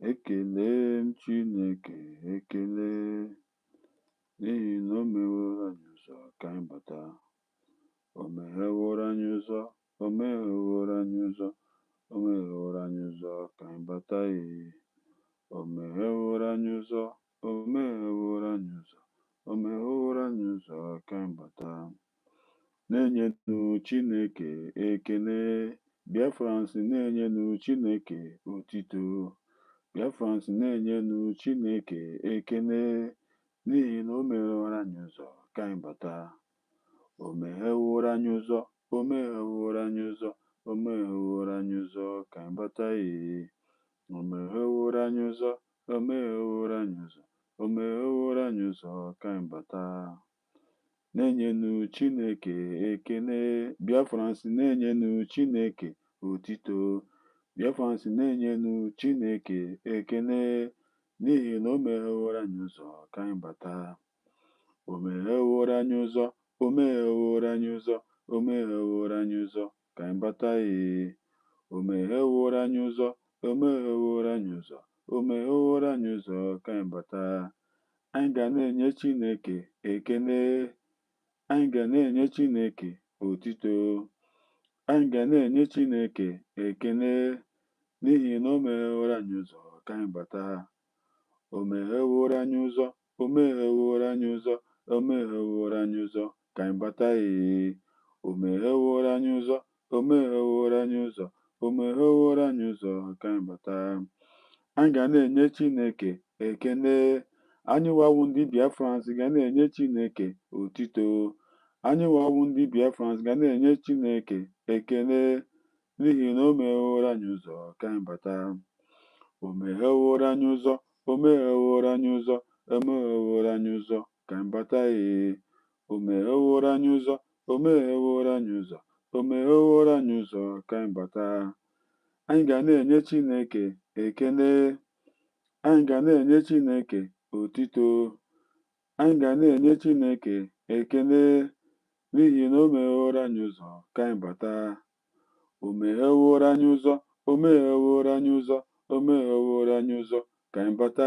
Ekele Chineke, ekele n'ihi na o meworo anyị ụzọ ka anyị bata. O megheworo anyị ụzọ, o megheworo anyị ụzọ, o megheworo anyị ụzọ ka anyị bata. O megheworo anyị ụzọ, o megheworo anyị ụzọ, o megheworo anyị ụzọ ka anyị bata. Na-enyenụ Chineke ekele, Biafrans na-enyenụ Chineke otito. Biafrans na-enyenụ Chineke ekele n'ihi na o megheworo anyị ụzọ ka anyị bata. O megheworo anyị ụzọ, o megheworo anyị ụzọ, o megheworo anyị ụzọ ka anyị bata. O megheworo anyị ụzọ, o megheworo anyị ụzọ, o megheworo anyị ụzọ ka anyị bata. Na-enyenụ Chineke ekele, Biafrans na-enyenụ Chineke otito. Biafrans na-enyenụ Chineke ekele n'ihi na o megheworo anyị ụzọ ka anyị bata. O megheworo anyị ụzọ, o megheworo anyị ụzọ, o megheworo anyị ụzọ ka anyị bata. O megheworo anyị ụzọ, o megheworo anyị ụzọ, o megheworo anyị ụzọ ka anyị bata. Anyị ga na-enye Chineke ekele, anyị ga na-enye Chineke otito, anyị ga na-enye Chineke ekele n'ihi na o megheworo anyị ụzọ ka anyị bata. O megheworo anyị ụzọ, o megheworo anyị ụzọ, o megheworo anyị ụzọ ka anyị bata. O megheworo anyị ụzọ, o megheworo anyị ụzọ, o megheworo anyị ụzọ ka anyị bata. Anyị ga na-enye Chineke ekele, anyị wawu ndị Biafrans ga na-enye Chineke otito, anyị wawu ndị Biafrans ga na-enye Chineke ekele n'ihi na o megheworo anyị ụzọ ka anyị bata. O megheworo anyị ụzọ, o megheworo anyị ụzọ, o megheworo anyị ụzọ ka anyị bata. O megheworo anyị ụzọ, o megheworo anyị ụzọ, o megheworo anyị ụzọ ka anyị bata. Anyị ga na-enye Chineke ekele, anyị ga na-enye Chineke otito, anyị ga na-enye Chineke ekele n'ihi na o megheworo anyị ụzọ ka anyị bata. O megheworo anyị ụzọ, o megheworo anyị ụzọ, o megheworo anyị ụzọ ka anyị bata.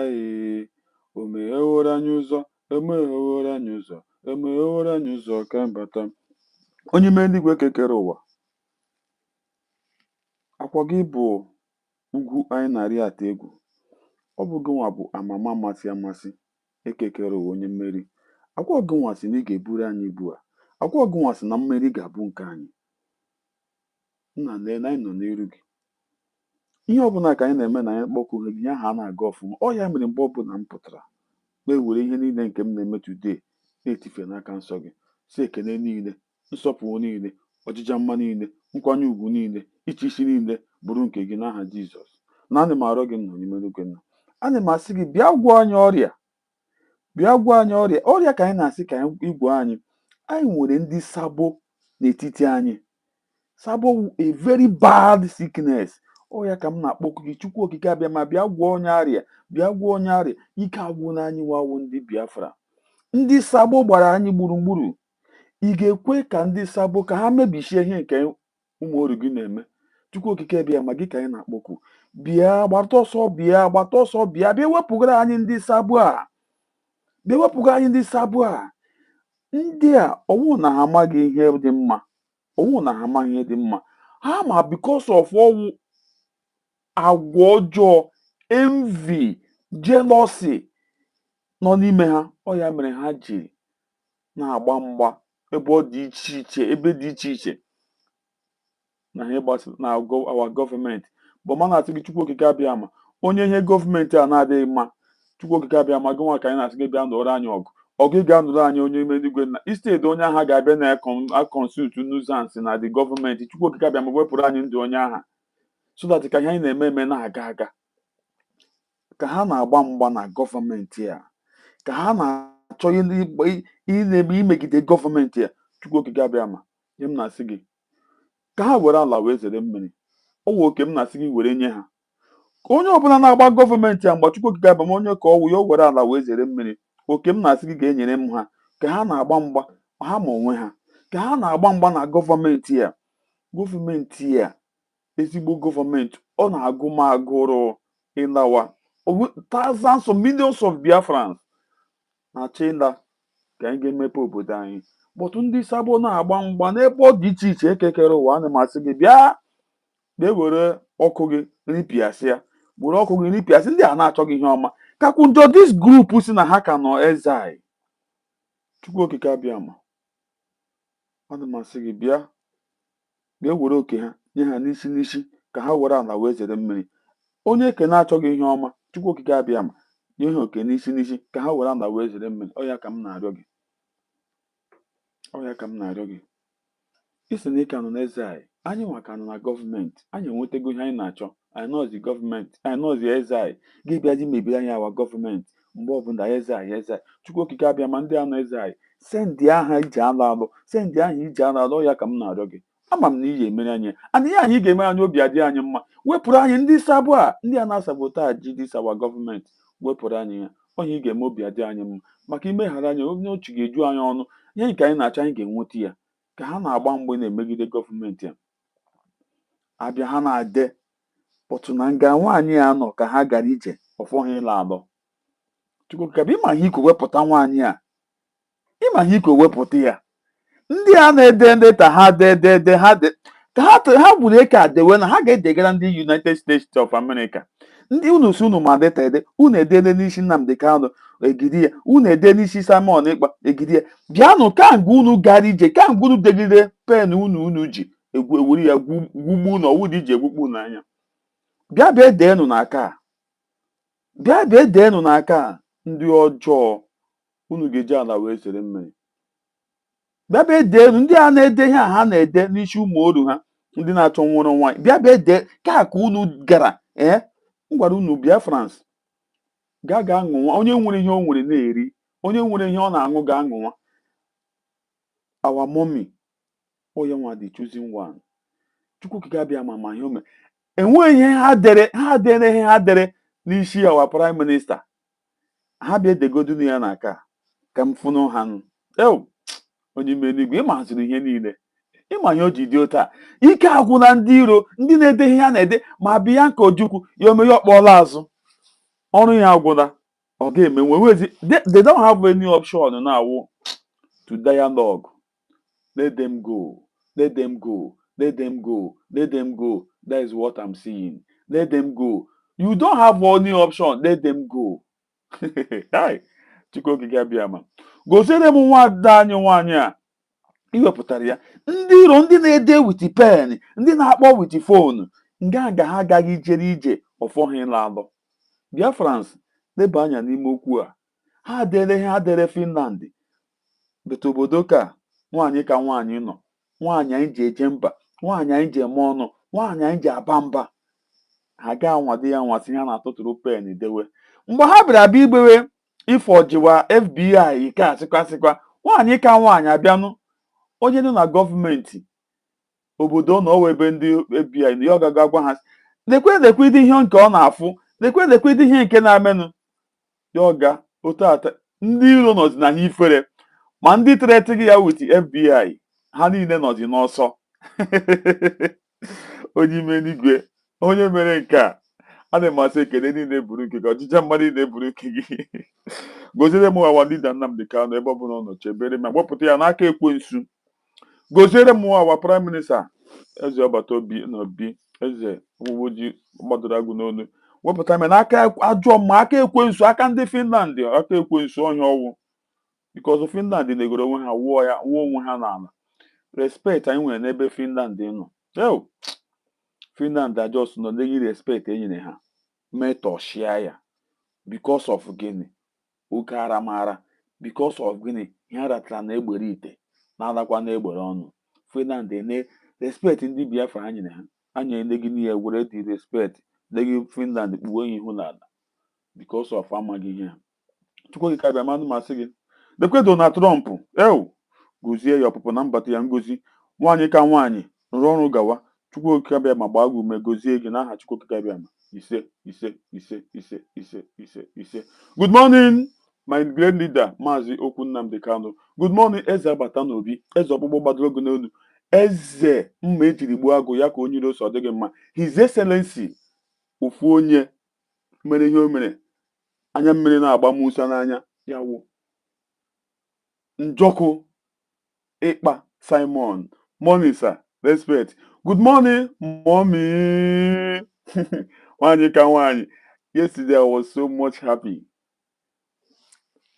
O megheworo anyị ụzọ, o megheworo anyị ụzọ, o megheworo anyị ụzọ ka anyị bata. Onye ime eluigwe kekere ụwa, akwa gị bụ ugwu anyị narị ata egwu. Ọ bụ gị nwa bụ amama amasị amasị, ekekere ụwa, onye mmeri. Akwa gị nwa sị na ị ga-eburu anyị ibu a, akwa gị nwa sị na mmeri ga-abụ nke anyị. Nna lee na anyị nọ n'iru gị, ihe ọbụla ka anyị na-eme na anyị kpọkughị gị, aha a na-aga ọfụma. Ọ ya mere mgbe ọbụla m pụtara na-ewere ihe niile nke m na-eme today na-etife n'aka nsọ gị, si ekele niile, nsọpụrụ niile, ọjịja mma niile, nkwanye ugwu niile, iche isi niile bụrụ nke gị n'aha Jizọs. Na ana m arịọ gị nọ n'ime eluigwe nna, ana m asị gị bịa gwọọ anyị ọrịa, bịa gwọọ anyị ọrịa. Ọrịa ka anyị na-asị ka anyị gwọọ anyị. Anyị nwere ndị sabo n'etiti anyị. Sabo a very bad sickness. Ọ ya ka m na-akpọku gị, Chukwu okike abịa ma bịa gwọọ onye arịa, bịa gwọọ onye arịa. Ike agwụ na anyị wawo ndị Biafra. Ndị sabo gbara anyị gburugburu. Ị ga-ekwe ka ndị sabo ka ha mebishie ihe nke ụmụ oru gị na-eme? Chukwu okike bịa ma gị ka anyị na-akpọku, bịa gbata ọsọ, bịa gbata ọsọ, bịa bịa wepụgara anyị ndị sabo a, bịa wepụgara anyị ndị sabo a. Ndị a ọwụ na ha amaghị ihe dị mma, ọwụ na ha amaghị ihe dị mma. Ha ma because of ọwụ agwa ọjọọ, envy, jealousy nọ n'ime ha. Ọ ya mere ha ji na-agba mgba ebe ọ dị iche iche, ebe dị iche iche na ihe gbasara na our gọọmenti. Bụ ma na-asị gị Chukwu okike abịa ma onye ihe gọọmenti a na-adịghị mma, Chukwu okike abịa ma gị nwa ka anyị na-asị gị bịa nụrụ anyị ọgụ. Ọgụ ị ga-anụrụ anyị onye ime eluigwe na instead onye agha ga-abịa na consult nuisance na the gọọmenti. Chukwu okike abịa ma wepụrụ anyị ndụ onye agha, so that ka ihe anyị na-eme eme na-aga aga. Ka ha na-agba mgba na gọọmenti a, ka ha na-achọ imegide gọọmenti a, Chukwu okike abịa ma ihe m na-asị gị ka ha were ala wee zere mmiri. Ọ wụ oke m na-asị gị were nye ha. Ka onye ọbụla na-agba gọọmenti a mgba, Chukwu okike abịa ma onye ka ọ wụ ya, o were ala wee zere mmiri. Oke m na-asị gị ga-enyere m ha. Ka ha na-agba mgba ha ma onwe ha, ka ha na-agba mgba na gọọmenti a. Gọọmenti a ezigbo gọọmenti, ọ na-agụ m agụrụ ịlawa. thousands of millions of Biafrans na-achị ịla ka anyị ga-emepe obodo anyị. Bọtụ ndị Sabo na-agba mgba n'ebe ọ dị iche iche ekekere ụwa. Ana masị gị bịa were ọkụ gị ripịasịa, were ọkụ gị ripịasị ndị a na-achọghị ihe ọma. Kakwu njọ dis group si na ha ka nọ exile. Chukwu okike abịa ma ana masị gị bịa were oke ha nye ha n'isi n'isi ka ha were ala wee zere mmiri. Onye eke na-achọghị ihe ọma, Chukwu okike abịa ma nye ha oke n'isi n'isi ka ha were ala wee zere mmiri. Ọ ya ka m na-arịọ gị. Ọ ya ka m na-arịọ gị. Isi na ị ka nọ n'exile, anyị nwa ka nọ na gọọmenti, anyị enwetago ihe anyị na-achọ. Anyị nọzi gọọmenti, anyị nọzi exile, gị bịazi mebiri anyị awa gọọmenti mgbe ọbụla exile. Chukwu okike abịa ma ndị anọ exile, sendị aha iji alụ alụ, sendị aha iji alụ alụ. Ọ ya ka m na-arịọ gị. Ama m na iyi emere anyị, and ihe anyị ga-eme anyị obi adị anyị mma. Wepụrụ anyị ndị Sabo a, ndị a na-sabotage dis awa gọọmenti. Wepụrụ anyị ya, onye ị ga-eme obi adị anyị mma. Maka imeghara anyị, onye ochi ga-eju anyị ọnụ. Ihe nke anyị na-achọ anyị ga-enweta ya. Ka ha na-agba mgbe na-emegide gọọmenti a, abịa ha na-ade pọtụ na nga nwaanyị a nọ ka ha gara ije ọfọghị ịla alọ. Chukwu ka bụ ịma ihe iko wepụta nwaanyị a, ịma ihe iko wepụta ya. Ndị a na-ede ndị ta ha dede ha de ka ha gburu eke adewe na ha ga-edegara ndị United States of America. Ndị unu si unu ma deta ede, unu edede n'isi Nnamdi Kanu egidi ya, unu ede n'isi Simon Ekpa egidi ya. Bịanụ kamgbe unu gara ije, kamgbe unu degide pen unu ji ewere ya gwugbu unu ọwụ dị iji egbukpu n'anya. Bịa bịa edeenụ n'aka a, bịa bịa edeenụ n'aka a. Ndị ọjọọ unu ga-eji ala wee zere mmiri. Bịa bịa edeenụ ndị a na-ede ihe a ha na-ede n'isi ụmụ oru ha, ndị na-achọ nwụrụ nwaanyị. Bịa bịa ede ka unu gara m gwara unu Biafrans ga aṅụnwa. Onye nwere ihe o nwere na-eri, onye nwere ihe ọ na-aṅụ ga-aṅụnwa. Our mommy onye nwa dị choosing one. Chukwu okike abịa ma ihe o mere. Enweghị ihe ha dere ihe ha dere n'isi our prime minister. Ha bịa edegodunu ya n'aka ka m fụnụ ha nụ. Onye ime n'igwe ịmaziri ihe niile, ịma ihe o ji dị otu a. Ike agwụla ndị iro, ndị na-ede ihe ha na-ede. Ma bịa nke Ojukwu ya ome ya ọkpọọla azụ, ọrụ ya agwụla. Ọ ga-eme nwezi they don't have any option now to dialogue. Let them go, let them go, let them go, let them go. That is what I'm seeing. Let them go. You don't have any option. Let them go. Hi, Chukwu okike abịa ma gosiere m nwada anyị nwaanyị a iwepụtara ya. Ndị iro, ndị na-ede wit pen, ndị na-akpọ wit fonu, nga ha agaghị ijere ije ọfọghị ịla alọ. Biafrans leba anya n'ime okwu a. Ha dere ha dere Finland, bete obodo ka nwaanyị ka nwaanyị nọ, nwaanyị anyị ji eje mba, nwaanyị anyị ji eme ọnụ, nwaanyị anyị ji aba mba. Ha ga-anwado ya nwasị ha na-atụtụrụ pen dewe. Mgbe ha bịara abịa igbewe ifọjiwa FBI ike asịkwa nwaanyị ka nwaanyị abịanụ. Onye nọ na gọọmenti obodo na ọwa ebe ndị FBI na ya ọ gaga gwa ha lekwe ihe nke ọ na-afụ, lekwe ihe nke na-amenụ ya ọga otu ata. Ndị iro nọzi na ha ifere, ma ndị teretịghị ya wit FBI ha niile nọzi n'ọsọ. Onye ime n'igwe, onye mere nke a, ana m asị ekele niile buru nke gị, ọchịcha mmadụ niile buru nke gị. Goziere m awa leader Nnamdi Kanu ebe ọ bụla ọ nọ, chebere ma gbapụta ya n'aka ekwensu. Goziere m awa prime minister eze ọbata obi na obi eze uweojii gbadoro agụ n'onu. Wepụta m n'aka ajọ mma, aka ekwensu, aka ndị Finland, aka ekwensu ọhịa ọwụ. Because Finland na-egoro onwe ha wuo onwe ha n'ala. Respect anyị nwere n'ebe Finland nọ. Finland ajọs nọ n'enyi respect enyere ha metọshia ya because of gịnị? Oke aramara. Because of gịnị? Ihe ratara na egbere ite na-alakwa na egbere ọnụ. Finland ene respect ndị Biafra ha nyere ha, anya enegi n'ihe were dị respect negi Finland kpuwe ihu n'ala because of amaghị ihe ha. Chukwu okike abịa mmadụ masị gị. Lekwe Donald Trump gozie ya ọpụpụ na mbata ya ngozi. Nwaanyị ka nwaanyị rụọ ọrụ gawa. Chukwu okike abịa ma gbaa gị ume gozie gị n'aha Chukwu okike abịa ma ise. Good morning my great leader Maazị Okwu Nnamdi Kanu. Good morning eze abata n'obi, eze ọkpụkpọ gbadoro gị n'olu, eze mma ejiri gbuo agụ ya ka onye iro so ọ dịghị mma, His Excellency ofu onye mere ihe o mere anya mmiri na-agba Musa n'anya ya wụ Njoku Ikpa Simon. Morning, sir. Respect. Good morning, mommy. Wanyi ka wanyi. Yesterday I was so much happy.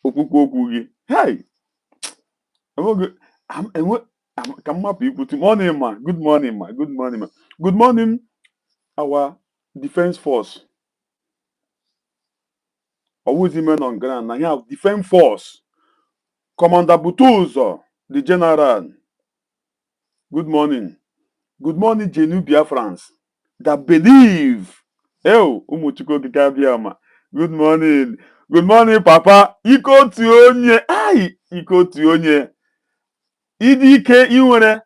Okwu gị. Hey! Ka m hapụ ikwutu. Morning, ma. Good morning, ma. Good morning, ma. Good morning, our defense force. Always men on ground. Now you have defense force. Commander Butuzo, the general. Good morning. Good morning, Genu Biafrans that believe. Hey, umuchuko kikabiama. Good morning. Good morning, Papa. Iko tionye. Ai, iko tionye. Ịdị ike ị nwere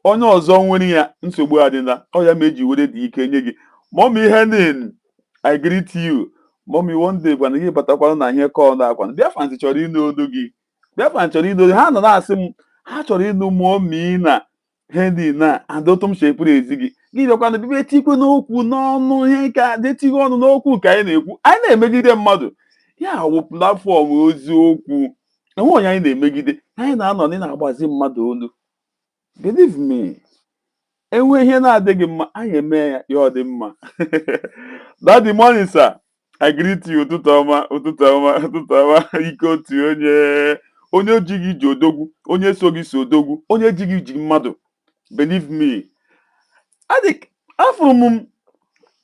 onye ọzọ nwere ya nsogbu adịla. Ọ ya meji were dị ike nye gị. Mommy Helen, I greet you. Mommy one day gwana gị batakwala na ihe kọọ na akwa. Biafrans chọrọ ịnụ olu gị. Biafrans chọrọ ịnụ olu. Ha nọ na-asị m ha chọrọ ịnụ mommy na Henry na adotum shepụrụ ezi gị gị bịakwana bibe tikwe n'okwu n'ọnụ ihe ka detighe ọnụ n'okwu nke anyị na-ekwu anyị na-emegide mmadụ ya wụ platfọm oziokwu enwe onye anyị na-emegide anyị na-anọ na na-agbazi mmadụ olu believe me enwe ihe na-adịghị mma anyị eme ya ya ọ dị mma Daddy morning sir I greet you ụtụtụ ọma ụtụtụ ọma ụtụtụ ọma ike otu onye ji gị ji odogwu onye so gị so odogwu onye ji gị ji mmadụ. Believe me, afụrụ m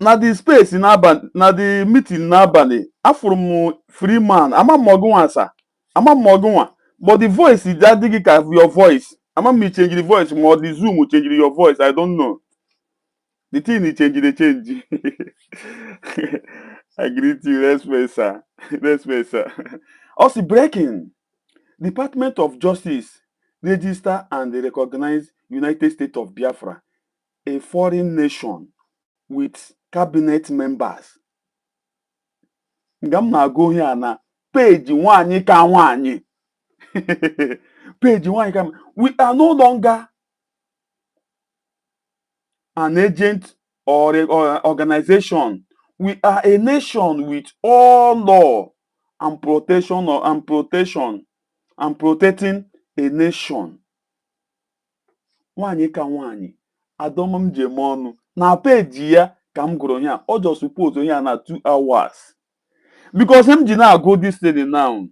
na the space n'abalị na the meeting n'abalị afụrụ m free man ama m ọgụnwa asa ama m ọgụnwa but the voice adịghị ka your voice ama m change the voice ma ọ dị zoom change your voice I don't know the thing change I greet you respect sir respect sir. Also breaking Department of Justice register and recognize United States of Biafra, a foreign nation with cabinet members. Nga m na-agụ ihe a na peji nwanyị ka nwanyị. Peji nwanyị ka we are no longer an agent or organization. We are a nation with all law and protection and protecting a nation. Nwanyị ka nwanyị adọm jem ọnụ na peji ya ka m gụrụ ya ọ just suppose ya na 2 hours because m ji na-agụ this thing now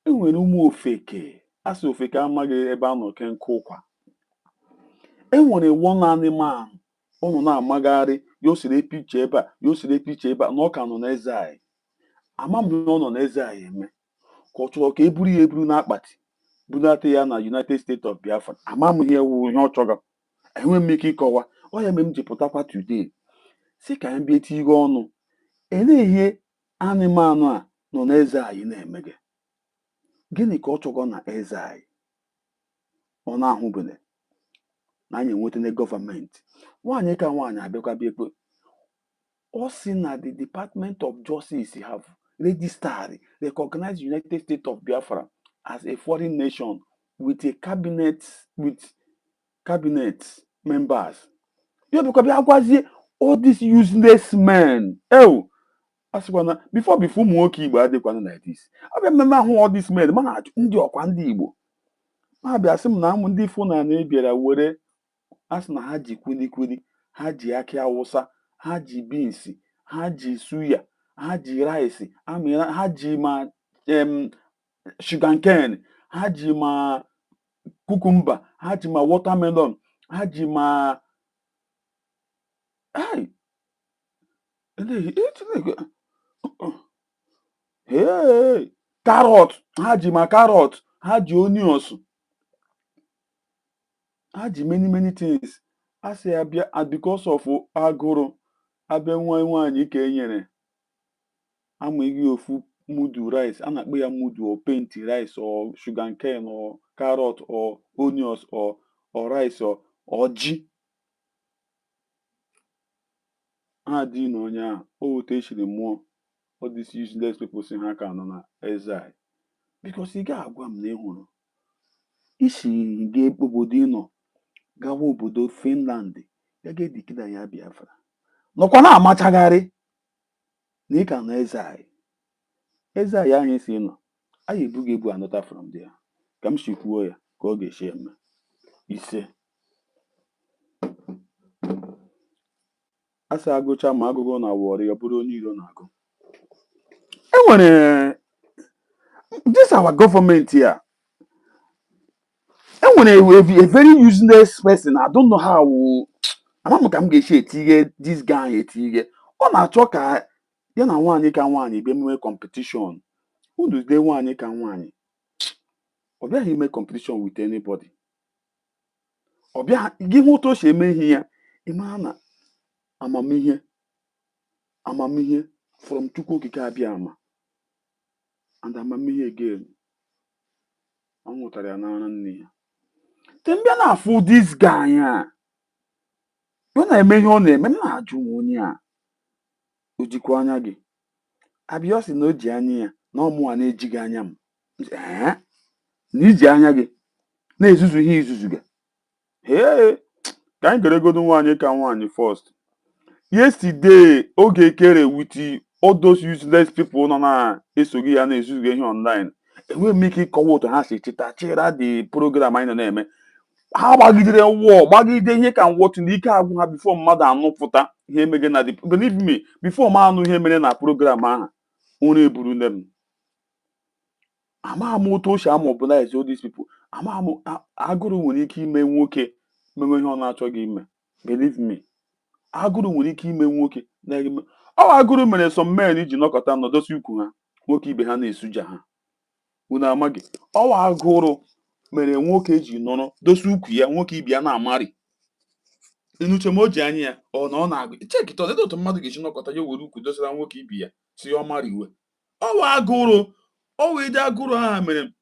enwere ụmụ ofeke asị ofeke amaghị ebe a nọ ke nkụ ụkwa enwere one animal ọ nọ na-amagharị yosiri epiche ebe a yosiri epiche ebe a na ọ ka nọ n'eze anyị ama m na ọ nọ n'eze anyị eme ka ọ chọrọ ka eburu ya eburu n'akpati bunata ya na United States of Biafra ama m ihe wu ihe ọ chọrọ enwe m ike ịkọwa ọ ya mere m ji pụtakwa today si ka anyị bịa etinye ọnụ ele ihe anụmanụ a nọ n'eze anyị na-eme gị gịnị ka ọ chọrọ na eze anyị ọ na-ahụbene na anyị enwetane gọọmenti nwaanyị ka nwaanyị abịakwa bịa ekpe ọ sị na the Department of Justice have registered recognized United States of Biafra as a foreign nation with a cabinet members. You because bịa all these useless men. Oh, asịkwana before ụmụ nwoke Igbo adịkwana like this. Abịa mmemme ahụ all these men mana ndị ọkwa ndị Igbo. Ma bịa sị m na ụmụ ndị Fulani bịara were asị na ha ji kwilikwili, ha ji akị awụsa, ha ji beans, ha ji suya, ha ji rice, ha ji ma sugarcane, ha ji ma cucumber, ha ji ma watermelon, ha ji ma carrot, ha ji ma carrot, ha ji onions, ha ji many things. A sị abịa because of agụrụ abịa nwa nwaanyị ka enyere amaghị ofu mudu rice a na-akpọ ya mudu or paint rice or sugarcane or carrot or onions or rice or ji ha dị na onye ahụ o wete echiri mmụọ all these useless people si ha ka nọ na eze anyị because ị ga-agwa m na ị hụrụ isi ga obodo ị nọ gawa obodo Finland ya ga-edikida ya Biafra nọkwa na-amachagharị Nika na Ezai. Ezai ahụ isi nọ. Anyị ebughị ebu anọta from there. Ka m si kwuo ya ka ọ ga-esi eme. Ise. Asa agụcha ma agụgụ na wọrị ọ bụrụ onye iro na-agụ. Enwere this our government here. Enwere a very useless person. I don't know how. Amam ka m ga-esi etinye this guy etinye. Ọ na-achọ ka ya na nwaanyị ka nwaanyị bịa mee competition. Unu de nwaanyị ka nwaanyị. Ọ bịaghị ime competition with anybody. Ọ bịa gị hụ otu o si eme ihe ya. Ị mara na amamihe from Chukwu okike abịa ama. And amamihe again. Ọ nwụtara ya n'ara nne ya. Tembịa na-afụ this guy a. Ọ na-eme ihe ọ na-eme na-ajụ onye a. O jikwa anya gị. Abịa ọ sị na o ji anya ya na ọmụwa na-ejighị anya m. Na iji anya gị na-ezuzu ihe izuzu gị. Ka anyị geregodo nwaanyị ka nwaanyị first. Yesterday oge kere with all those useless people nọ na-esoghị ya na-ezuzu ihe online. Enweghị m ike ịkọwa otu ha si chịra the program anyị nọ na-eme. Ha gbagidere gbagide ihe ka nwọtụ na ike agwụ ha before mmadụ anụpụta ihe emege na the believe me before m anụ ihe mere na program ahụ ụra eburu nne m. Amaghị m otu o si mobilize all these people. Amaghị m agụrụ nwere ike ime nwoke mewe ihe ọ na-achọghị ime. Believe me. Agụrụ nwere ike ime nwoke na-eme. Agụrụ mere some men iji nọkọta nọdosi ukwu ha nwoke ibe ha na-esuja ha. Unu amaghị. Agụrụ mere nwoke ji nọrọ dosi ukwu ya nwoke ibe ya na-amarị. Enuche m o ji anya ya ọ na-agụ chekịta ọdịda otu mmadụ ga-eji nọkọta ya were ukwu dosara nwoke ibe ya si ọ mara iwe. Agụrụ wee dị agụrụ ha mere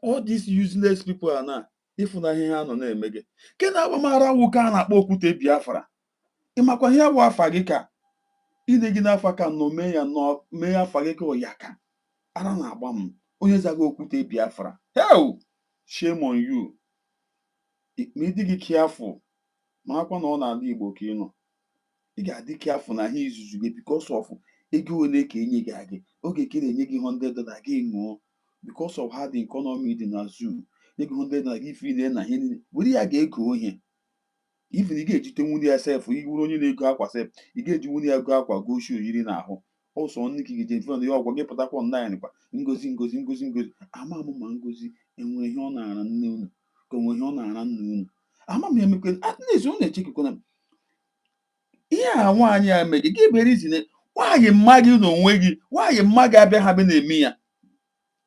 all these useless people a na ịfụnahịa ha nọ na-eme gị. Ke na-agbamara nwoke a na-akpọ Okwute Biafra. Ịmakwa ihe bụ afa gị ka ide gị n'afa ka nọ mee afa gị ka ọyaka ara na-agba m onye zaga Okwute Biafra. Shame on you. Ma ịdị gị careful marakwa na ọ na-ala Igbo ka ị nọ. Ị ga-adị careful na ihe izuzu gị because of ego ole ka enye gị agị oge kere enye gị $100 gị ṅụọ because of how the economy dị na zoo ego $100 gị fine na ihe niile were ya ga-ego ihe. Even ị ga-ejite nwunye ya sef iwuru onye na-ego akwa sef ị ga-eji nwunye ya go akwa goshi oyiri n'ahụ ọsọ nne gị ga-eje mfe ya ọgwa gị pụtakwa online kwa ngozi ama m ma ngozi enwere ihe ọ na-ara nne unu ka onwe ihe ọ na-ara nna unu ama m emekwe atleast unu echekwa na ihe a nwaanyị a megị gị bere izine nwaanyị mma gị n'onwe gị nwaanyị mma gị abịa ha be na-eme ya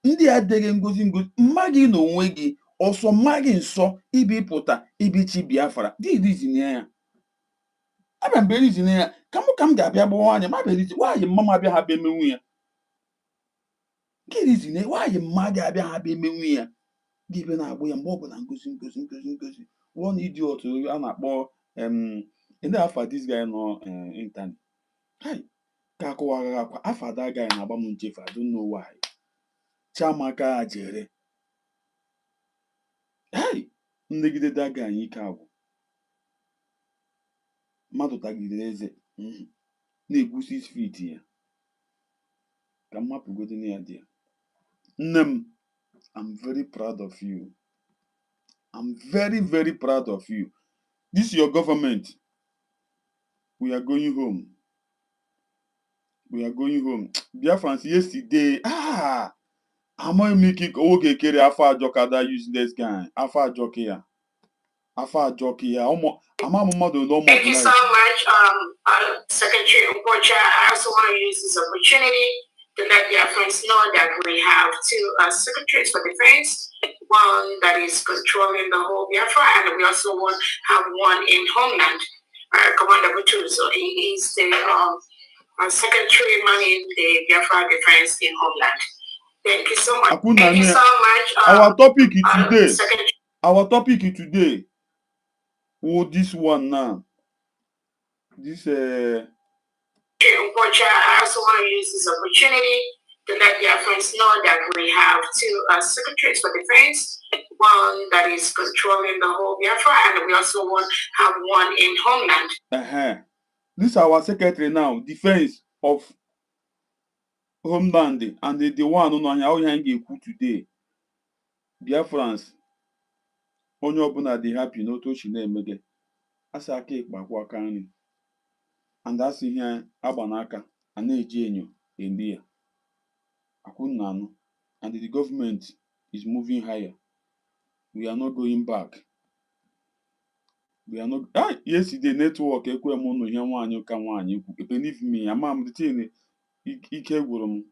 ndị adịghị ngozi mma gị n'onwe gị ọsọ mma gị nsọ ibipụta ibichi Biafra dizine ya abịa mbere izine ya ka m ga-abịa gba nwaanyị ma berizi nwaanyị mma m abịa ha be emenwu ya gị izine nwaanyị mma gị abịa ha be emenwu ya gị be na-agbụ ya mgbe ọ bụla ngozi one idiot a na-akpọ ndị afa this guy nọ internet ka akụwagha akwa afa that guy na-agba m nchefu I don't know why Chiamaka jere ndegide that guy anyị ike agwụ mmadụ tagidere eze na-egwusi 6 feet ya ka mmapụgodo na ya dị ya. Nne m I'm very proud of you. I'm very very proud of you. This your government. We are going home. Biafrans yesterday amaghị m ike ka oge kere afọ ajọka that useless guy afọ ajọka ya ama m mmadụ ole ọmụ. Thank you so much, Secretary Ukocha. I also want to use this opportunity to let Biafrans know that we have two secretaries for defense, one that is controlling the whole Biafra, and we also have one in Homeland, Commander Butu. So he is the secretary manning the Biafra defense in Homeland. Thank you so much. Thank you so much. Our topic today. This one now. This I also want to use this opportunity to let Biafrans know that we have two secretaries for defense, one that is controlling the whole Biafra, and we also have one in Homeland. This is our secretary now, defense of homeland and the one on anya how anyị ga-ekwu today. Biafrans, onye ọbụla dị happy n'otu ochi na-eme gị. Asị aka ịkpa akwụ aka nri. And asị ihe agba n'aka a na-eji enyo eri ya. Akwụnna anụ. And the government is moving higher. We are not going back. We are not. Yesterday network ekwe m ụnụ ihe nwaanyị ka nwaanyị kwu. Believe me, ama m the thing ike gwụrụ m.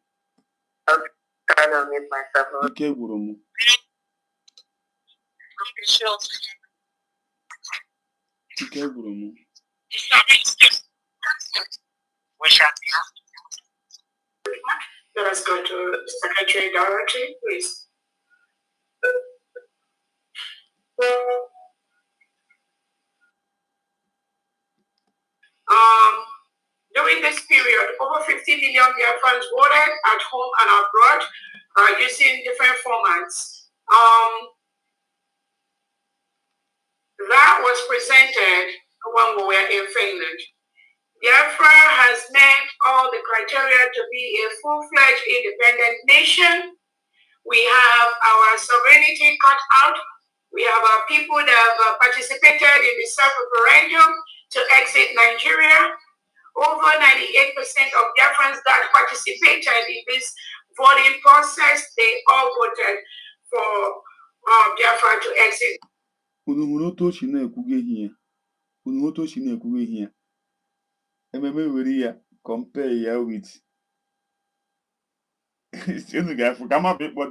Ike gwụrụ m. Ike gwụrụ m. Let us go to Secretary directly, please. During this period, over 50 million Biafrans voted at home and abroad using different formats. That was presented when we were in Finland. Biafra has met all the criteria to be a full-fledged independent nation. We have our sovereignty cut out. We have our people that have participated in the self-referendum to exit Nigeria. Over 98% of Biafrans that participated in this voting process, they all voted for Biafra to exit. Compare ya with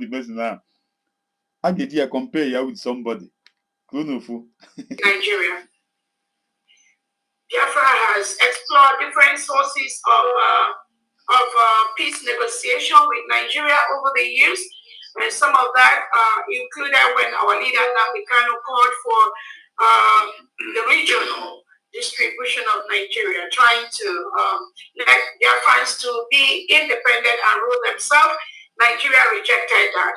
the best now. I get here compare ya with somebody. Nigeria. Biafra has explored different sources of peace negotiation with Nigeria over the years, and some of that included when our leader Nambikano called for the regional distribution of Nigeria, trying to let Biafrans to be independent and rule themselves. Nigeria rejected that.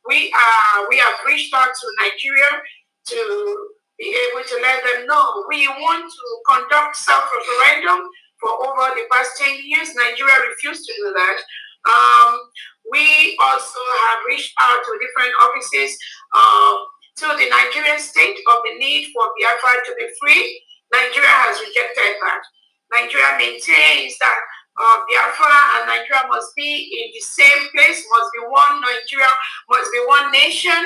We have reached out to Nigeria to be able to let them know we want to conduct self-referendum for over the past 10 years. Nigeria refused to do that. We also have reached out to different offices to the Nigerian state of the need for Biafra to be free. Nigeria has rejected that. Nigeria maintains that Biafra and Nigeria must be in the same place, must be one Nigeria, must be one nation,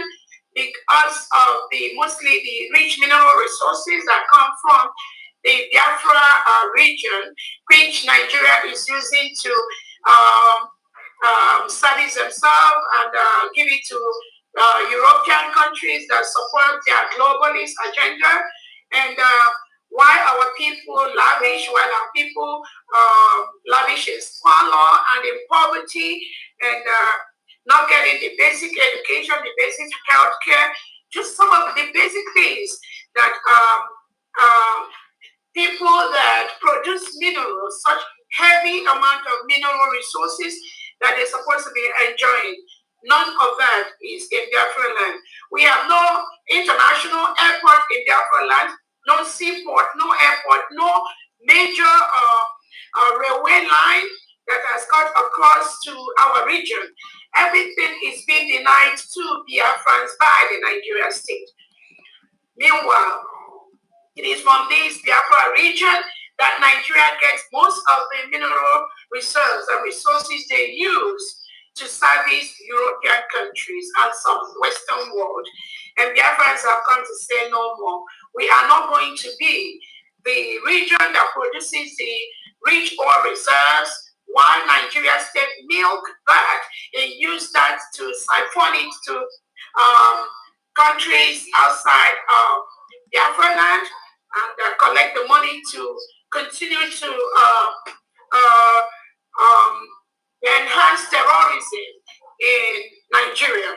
because of mostly the rich mineral resources that come from the Biafra region, which Nigeria is using to service themselves and give it to European countries that support their globalist agenda. And while our people lavish, lavish in squalor and in poverty and not getting the basic education, the basic health care, just some of the basic things that people that produce minerals, such heavy amount of mineral resources that they're supposed to be enjoying. None of that is in Biafran land. We have no international airport in Biafran land, no seaport, no airport, no major railway line that has got across to our region. Everything is being denied to Biafrans by the Nigerian state. Meanwhile, it is from this Biafra region that Nigeria gets most of the mineral reserves and resources they use to service European countries and some Western world. And Biafrans have come to say no more. We are not going to be the region that produces the rich oil reserves, while Nigeria state milk that and use that to siphon it to countries outside of Biafra land and collect the money to continue to enhance terrorism in Nigeria.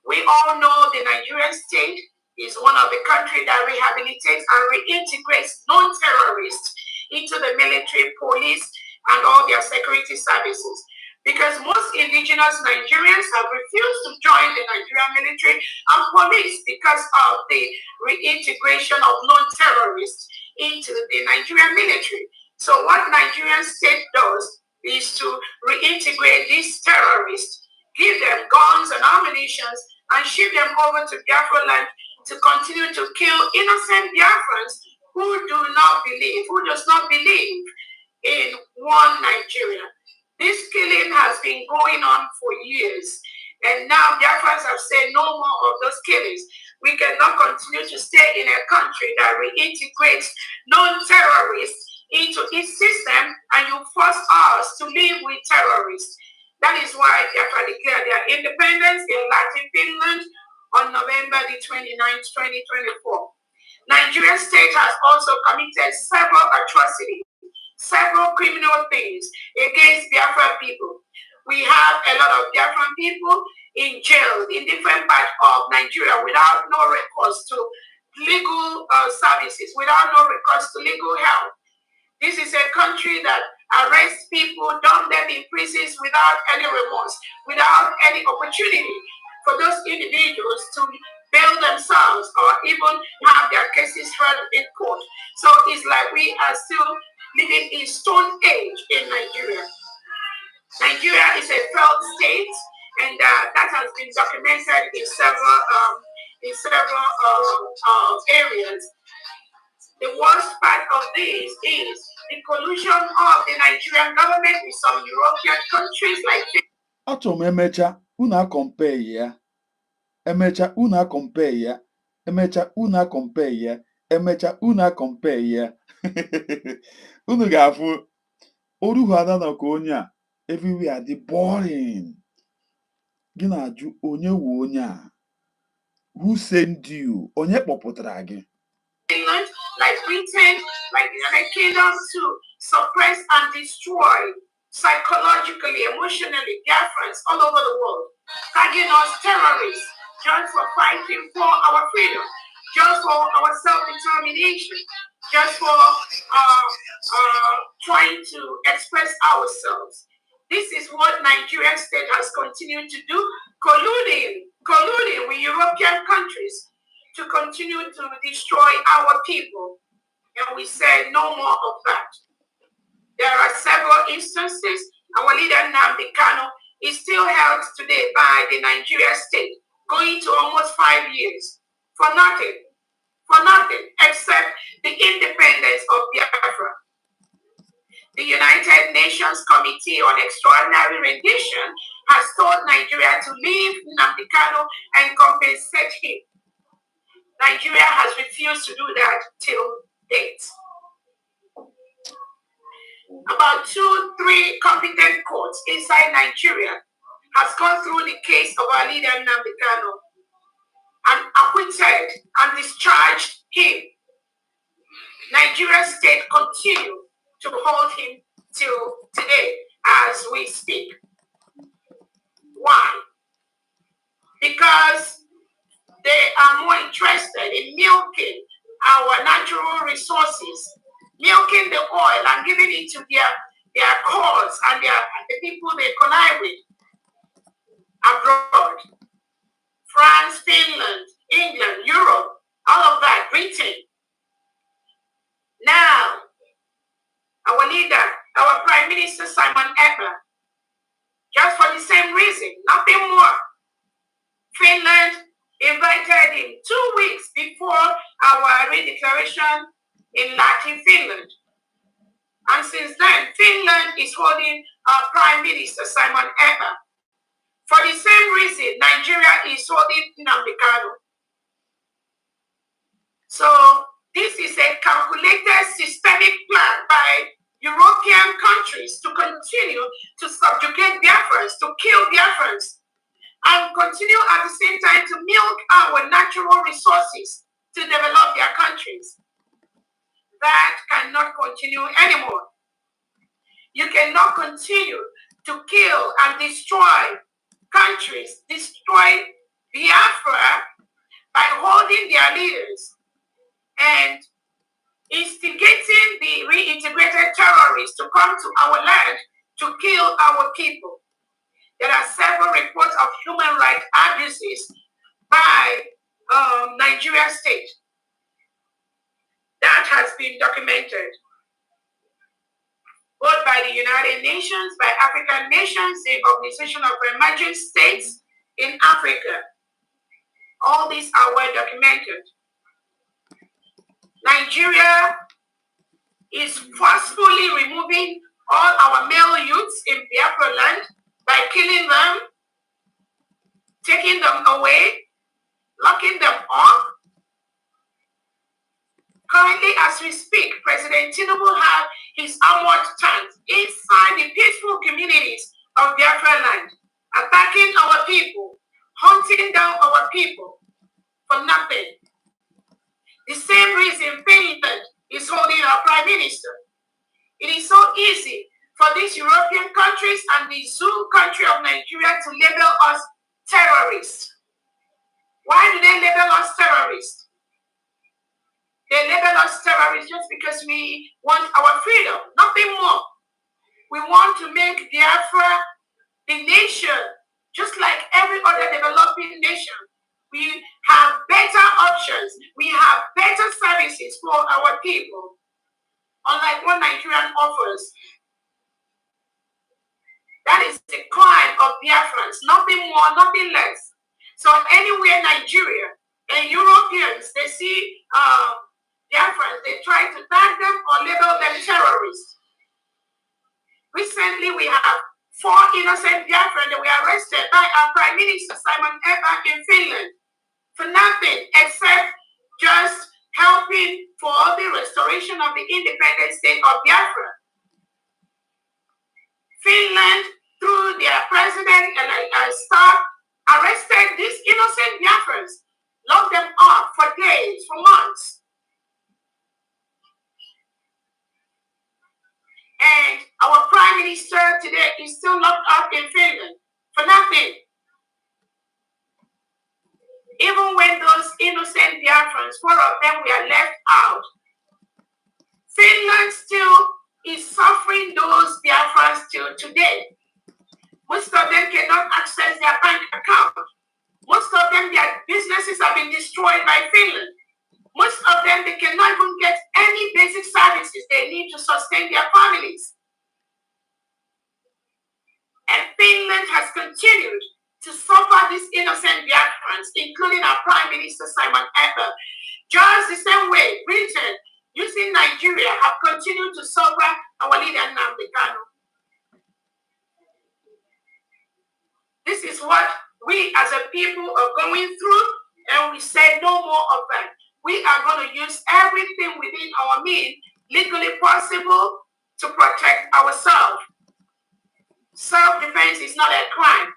We all know the Nigerian state is one of the countries that rehabilitates and reintegrates non-terrorists into the military, police, and all their security services. Because most indigenous Nigerians have refused to join the Nigerian military and police because of the reintegration of non-terrorists into the Nigerian military. So what Nigerian state does is to reintegrate these terrorists, give them guns and ammunition, and ship them over to Biafra land to continue to kill innocent Biafrans who does not believe in one Nigeria. This killing has been going on for years, and now Biafrans have said no more of those killings. We cannot continue to stay in a country that reintegrates non-terrorists into its system, and you force us to live with terrorists. That is why Biafra declared their independence in Latin Finland on November the 29th, 2024. Nigerian state has also committed several atrocities, several criminal things against Biafran people. We have a lot of Biafran people in jail in different parts of Nigeria without no recourse to legal services, without no recourse to legal help. This is a country that arrests people, dump them in prisons without any remorse, without any opportunity for those individuals to bail themselves or even have their cases heard in court. So it's like we are still living in stone age in Nigeria. Nigeria is a failed state, and that has been documented in several areas. The worst part of this is the collusion of the Nigerian government with some European countries like this. Achọrọ m emecha unu compare ya. Emecha unu compare ya. Emecha unu compare ya. Emecha unu compare ya. Unu ga-afụ oruhu ada na ka onye a everywhere dị boring. Gị na-ajụ onye wu onye a? Who sent you? Onye kpọpụtara gị? Finland, like Britain, like the United Kingdom, to suppress and destroy psychologically, emotionally, Biafrans all over the world, tagging us terrorists just for fighting for our freedom, just for our self-determination, just for trying to express ourselves. This is what Nigerian state has continued to do, colluding with European countries to continue to destroy our people. And we say no more of that. There are several instances. Our leader Nnamdi Kanu is still held today by the Nigerian state, going to almost 5 years for nothing, except the independence of Biafra. The United Nations Committee on Extraordinary Rendition has told Nigeria to leave Nnamdi Kanu and compensate him. Nigeria has refused to do that till date. About 2-3 competent courts inside Nigeria has gone through the case of our leader Nnamdi Kanu and acquitted and discharged him. Nigeria state continue to hold him till today as we speak. Why? Because they are more interested in milking our natural resources, milking the oil and giving it to their cause and the people they connive with abroad. France, Finland, England, Europe, all of that, Britain. Now, our leader, our Prime Minister Simon Ekpa, just for the same reason, nothing more. Finland invited him 2 weeks before our redeclaration in Latin Finland. And since then, Finland is holding our Prime Minister Simon Ekpa. For the same reason, Nigeria is holding Nnamdi Kanu. So this is a calculated systemic plan by European countries to continue to subjugate Biafrans, to kill Biafrans, and continue at the same time to milk our natural resources to develop their countries. That cannot continue anymore. You cannot continue to kill and destroy countries, destroy Biafra by holding their leaders and instigating the reintegrated terrorists to come to our land to kill our people. There are several reports of human rights abuses by Nigerian state. That has been documented. both by the United Nations, by African nations, the Organization of Emerging States in Africa. All these are well documented. Nigeria is forcefully removing all our male youths in Biafra land by killing them, taking them away, locking them up. Currently, as we speak, President Tinubu has his armored tanks inside the peaceful communities of Biafra land, attacking our people, hunting down our people for nothing. The same reason Finland is holding our Prime Minister. It is so easy for these European countries and the zoo country of Nigeria to label us terrorists. Why do they label us terrorists? They label us terrorists just because we want our freedom, nothing more. We want to make Biafra the nation, just like every other developing nation. We have better options. We have better services for our people, unlike what Nigerian offers. That is the crime of Biafrans, nothing more, nothing less. So anywhere Nigeria and Europeans, they see Biafrans, they try to tag them or label them terrorists. Recently, we have 4 innocent Biafrans that were arrested by our Prime Minister, Simon Eber, in Finland, for nothing except just helping for the restoration of the independent state of Biafra. Finland, through their president and staff, arrested these innocent Biafrans, locked them up for days, for months. And our Prime Minister today is still locked up in Finland for nothing. Even when those innocent Biafrans, 4 of them were left out, Finland still is suffering those Biafrans till today. Most of them cannot access their bank account. Most of them, their businesses have been destroyed by Finland. Most of them, they cannot even get any basic services they need to sustain their families. And Finland has continued to suffer these innocent Biafrans, including our Prime Minister Simon Eber. Just the same way Britain, using Nigeria, have continued to suffer our leader Nnamdi Kanu. This is what we as a people are going through, and we say no more of that. We are going to use everything within our means, legally possible, to protect ourselves. Self-defense is not a crime.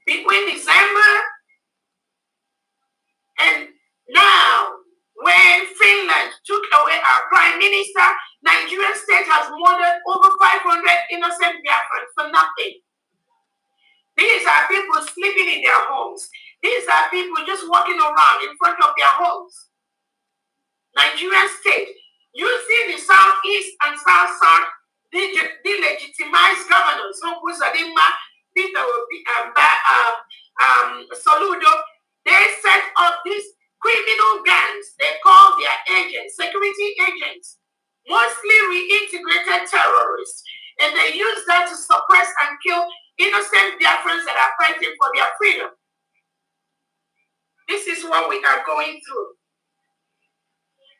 Between December and now, when Finland took away our Prime Minister, Nigerian state has murdered over 500 innocent Biafrans for nothing. These are people sleeping in their homes. These are people just walking around in front of their homes. Nigerian state, using the southeast and south-south delegitimized governors, Peter Soludo, they set up these criminal gangs. They call their agents, security agents, mostly reintegrated terrorists. And they use that to suppress and kill innocent Biafrans that are fighting for their freedom. This is what we are going through.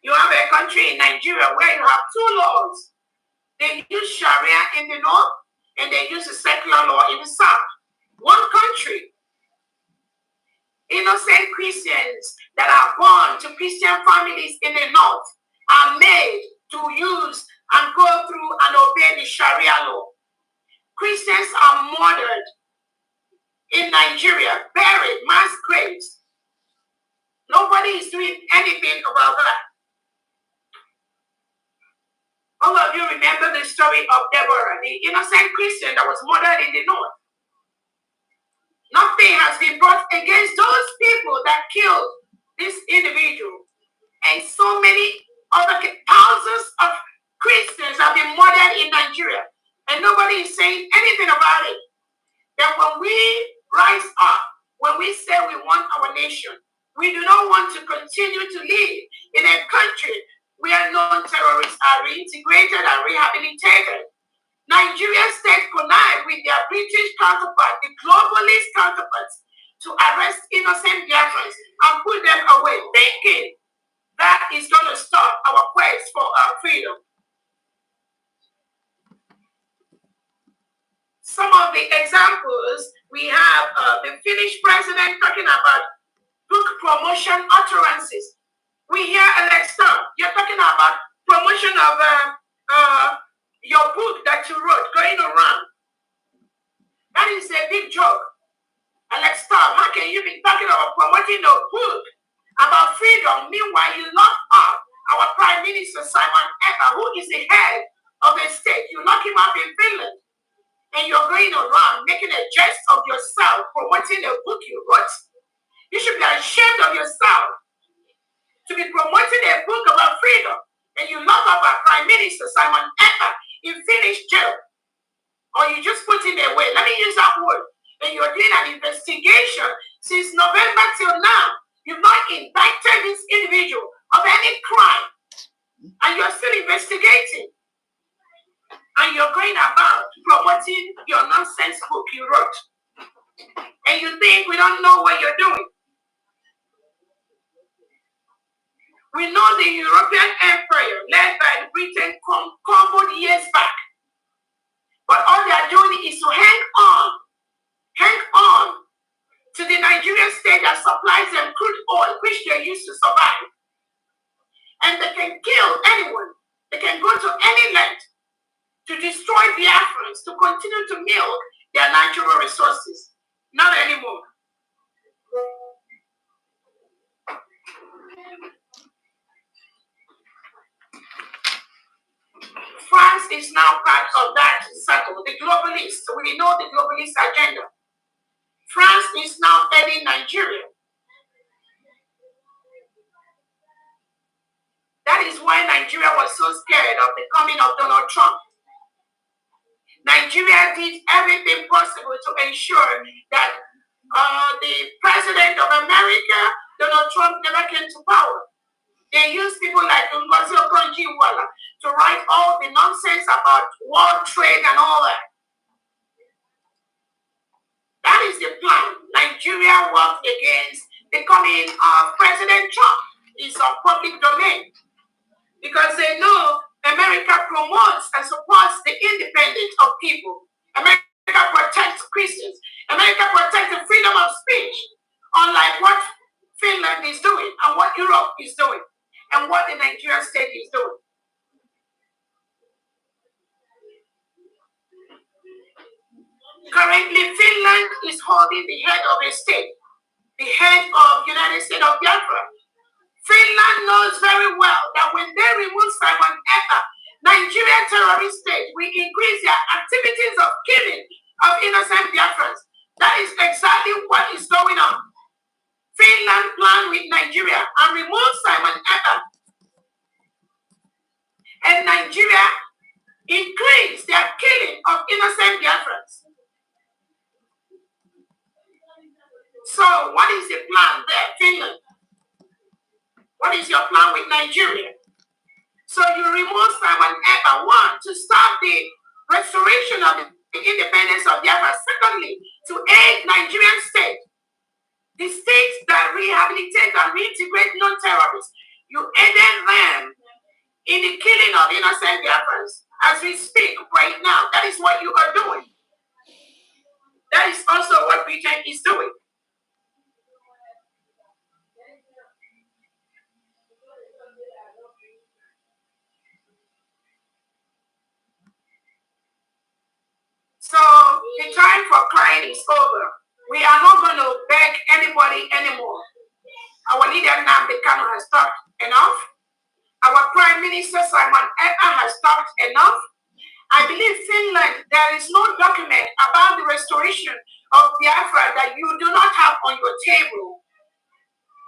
You have a country in Nigeria where you have 2 laws. They use Sharia in the north and they use the secular law in the south. One country. Innocent Christians that are born to Christian families in the north are made to use and go through and obey the Sharia law. Christians are murdered in Nigeria, buried, mass graves. Nobody is doing anything about that. All of you remember the story of Deborah, the innocent Christian that was murdered in the north. Nothing has been brought against those people that killed this individual. And so many other thousands of Christians have been murdered in Nigeria. And nobody is saying anything about it. That when we rise up, when we say we want our nation, we do not want to continue to live in a country where non-terrorists are reintegrated and rehabilitated. Nigerian state connive with their British counterpart, the globalist counterparts, to arrest innocent Biafrans and put them away, thinking that is going to stop our quest for our freedom. Some of the examples, we have the Finnish president talking about book promotion utterances. We hear Alex Starr, you're talking about promotion of your book that you wrote going around. That is a big joke. Alex Starr, how can you be talking about promoting a book about freedom? Meanwhile, you lock up our Prime Minister Simon Ekpa, who is the head of a state. You lock him up in Finland. And you're going around making a jest of yourself, promoting a book you wrote. You should be ashamed of yourself to be promoting a book about freedom. And you lock up our Prime Minister Simon Ekpa in Finnish jail. Or you just put him away. Let me use that word. And you're doing an investigation since November till now. You've not indicted this individual of any crime. And you're still investigating. And you're going about promoting your nonsense book you wrote. And you think we don't know what you're doing. We know the European Empire led by Britain crumbled years back. But all they are doing is to hang on to the Nigerian state that supplies them crude oil, which they use to survive. And they can kill anyone. They can go to any length to destroy Biafrans, to continue to milk their natural resources. Not anymore. France is now part of that circle, the globalists. We know the globalist agenda. France is now aiding Nigeria. That is why Nigeria was so scared of the coming of Donald Trump. Nigeria did everything possible to ensure that the president of America, Donald Trump, never came to power. They used people like Ngozi to write all the nonsense about world trade and all that. That is the plan. Nigeria worked against the coming of President Trump. It's on public domain. Because they know America promotes and supports the independence of people. America protects Christians. America protects the freedom of speech, unlike what Finland is doing and what Europe is doing and what the Nigerian state is doing. Currently, Finland is holding the head of a state, the head of United States of Biafra. Finland knows very well that when they remove Simon Ekpa, Nigerian terrorist state will increase their activities of killing of innocent Biafrans. That is exactly what is going on. Finland planned with Nigeria and removed Simon Ekpa. And Nigeria increased their killing of innocent Biafrans. So what is the plan there, Finland? What is your plan with Nigeria? So you remove Simon Ekpa, one, to stop the restoration of the independence of Biafra. Secondly, to aid Nigerian state, the states that rehabilitate and reintegrate non-terrorists. You aided them in the killing of innocent Biafrans. As we speak right now, that is what you are doing. That is also what Britain is doing. So the time for crying is over. We are not going to beg anybody anymore. Our leader Nnamdi Kanu has talked enough. Our Prime Minister Simon Ekpa has talked enough. I believe Finland, there is no document about the restoration of Biafra that you do not have on your table.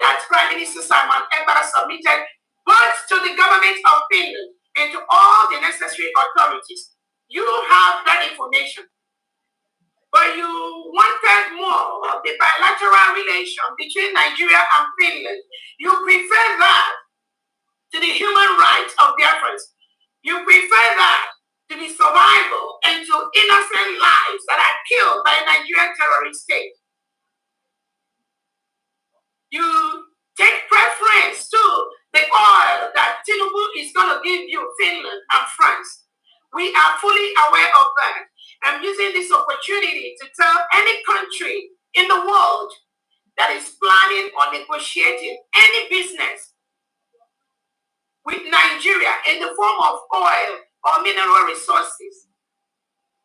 That Prime Minister Simon Ekpa submitted both to the government of Finland and to all the necessary authorities. You have that information. But you wanted more of the bilateral relation between Nigeria and Finland. You prefer that to the human rights of Biafrans. You prefer that to the survival and to innocent lives that are killed by a Nigerian terrorist state. You take preference to the oil that Tinubu is going to give you, Finland and France. We are fully aware of that. I'm using this opportunity to tell any country in the world that is planning or negotiating any business with Nigeria in the form of oil or mineral resources,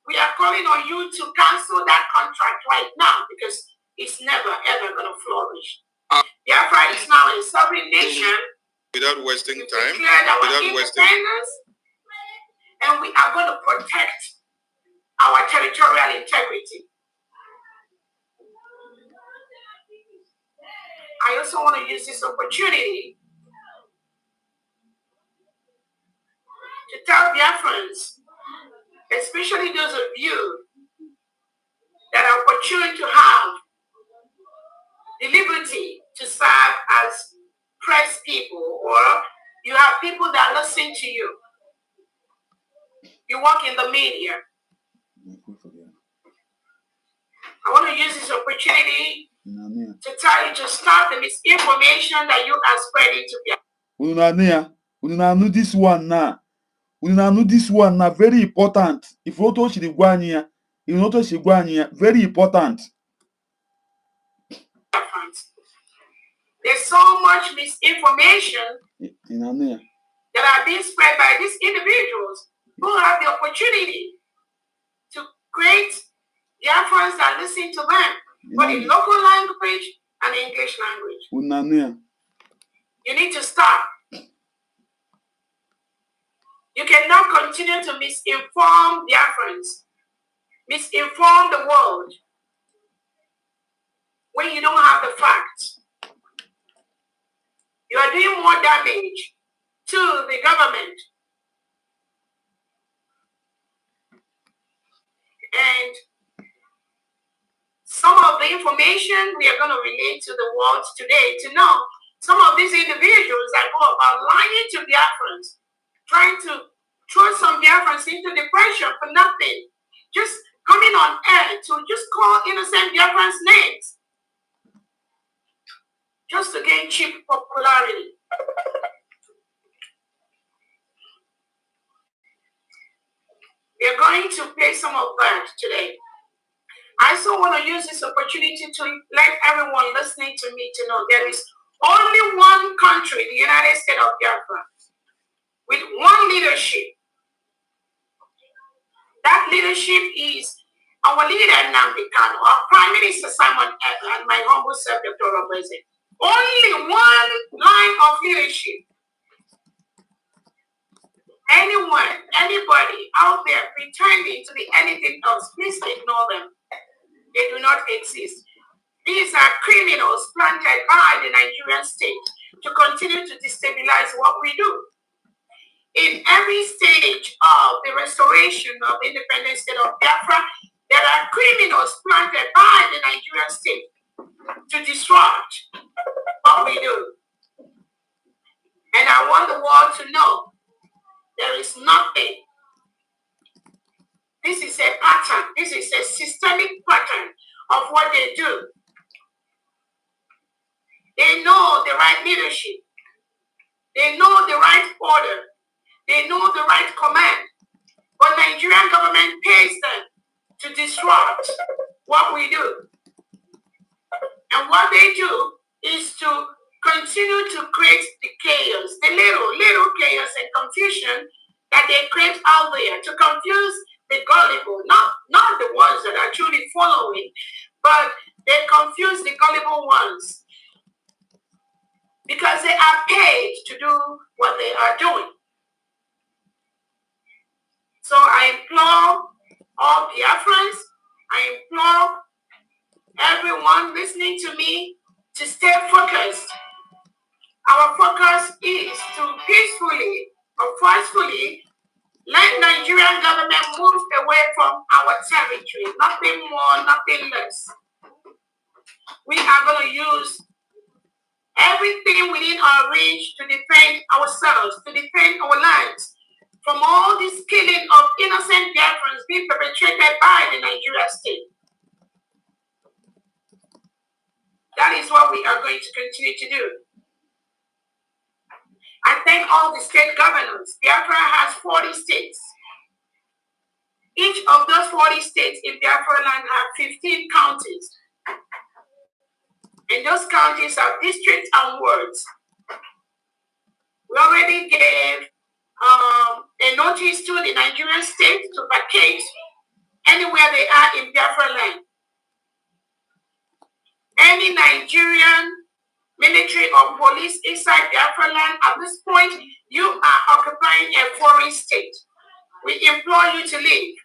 we are calling on you to cancel that contract right now because it's never ever going to flourish. Biafra is now a sovereign nation. Without wasting time, without wasting, and we are going to protect our territorial integrity. I also want to use this opportunity to tell Biafrans, especially those of you that are opportune to have the liberty to serve as press people, or you have people that listen to you. You work in the media. I want to use this opportunity to tell you to stop the misinformation that you are spreading to Biafra. We know this one now. We know this one now. Very important. If you notice the guania, you notice the guania. Very important. There's so much misinformation that are being spread by these individuals who have the opportunity to create Biafrans that listen to them, but in local language and English language. You need to stop. You cannot continue to misinform Biafrans, misinform the world when you don't have the facts. You are doing more damage to the government. And some of the information we are going to relate to the world today to know some of these individuals that go about lying to Biafrans, trying to throw some Biafrans into depression for nothing, just coming on air to just call innocent Biafrans names, just to gain cheap popularity. We are going to play some of that today. I also want to use this opportunity to let everyone listening to me to know there is only one country, the United States of Biafra, with one leadership. That leadership is our leader, Nnamdi Kanu, our Prime Minister, Simon Ekpa, and my humble self, Dr. Orabueze. Only one line of leadership. Anyone, anybody out there pretending to be anything else, please ignore them. They do not exist. These are criminals planted by the Nigerian state to continue to destabilize what we do. In every stage of the restoration of the independent state of Biafra, there are criminals planted by the Nigerian state to disrupt what we do. And I want the world to know there is nothing. This is a pattern. This is a systemic pattern of what they do. They know the right leadership. They know the right order. They know the right command. But the Nigerian government pays them to disrupt what we do. And what they do is to continue to create the chaos, the little chaos and confusion that they create out there to confuse the gullible, not the ones that are truly following, but they confuse the gullible ones because they are paid to do what they are doing. So I implore all Biafrans, I implore everyone listening to me to stay focused. Our focus is to peacefully or forcefully let Nigerian government move away from our territory. Nothing more, nothing less. We are going to use everything within our reach to defend ourselves, to defend our lives from all this killing of innocent Biafrans being perpetrated by the Nigerian state. That is what we are going to continue to do. I thank all the state governors. Biafra has 40 states. Each of those 40 states in Biafra land have 15 counties. And those counties are districts and wards. We already gave a notice to the Nigerian state to vacate anywhere they are in Biafra land. Any Nigerian military or police inside Biafra land, at this point, you are occupying a foreign state. We implore you to leave.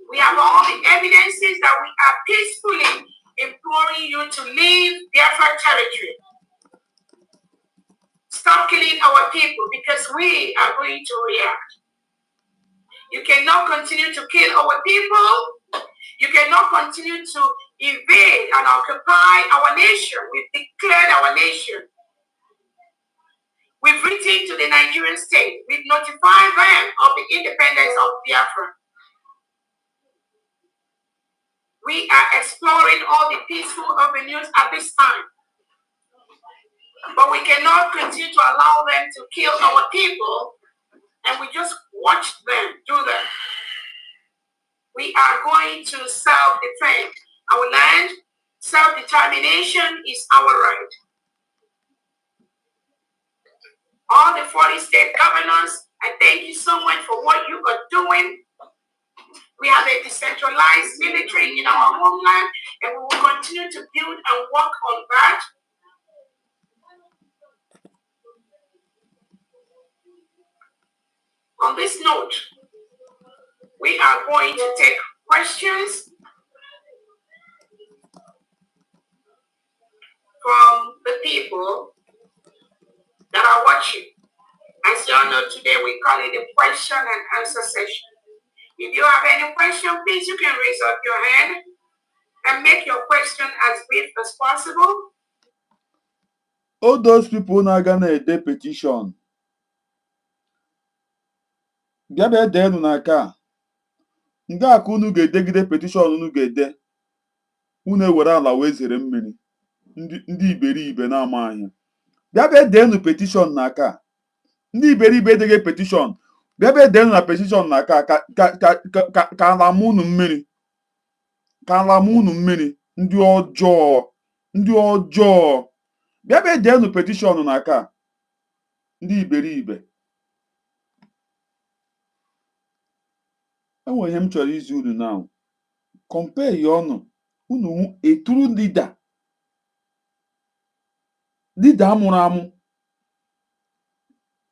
We have all the evidences that we are peacefully imploring you to leave Biafra territory. Stop killing our people because we are going to react. You cannot continue to kill our people. You cannot continue to invade and occupy our nation. We've declared our nation. We've written to the Nigerian state. We've notified them of the independence of Biafra. We are exploring all the peaceful avenues at this time. But we cannot continue to allow them to kill our people and we just watch them do that. We are going to self-defend our land. Self-determination is our right. All the 40 state governors, I thank you so much for what you are doing. We have a decentralized military in our homeland, and we will continue to build and work on that. On this note, we are going to take questions from the people that are watching. As you all know, today we call it a question and answer session. If you have any question, please, you can raise up your hand and make your question as brief as possible. All those people now gonna a petition. Gabe denu na ka. Nga akunu ga-edegide petition unu ga-ede. Unu ewere ala wee zere mmiri. Ndị iberibe na-ama ahịa. Gabe denu petition na ka. Ndị iberibe edege petition. Gabe denu na petition na ka ka ala munu mmiri. Ka ala munu mmiri. Ndị ọjọọ. Ndị ọjọọ. Gabe denu petition na ka. Ndị iberibe. Enwe ihe m chọrọ izi unu now. Compare ya ọnụ. Unu a true leader. Leader amụrụ amụ.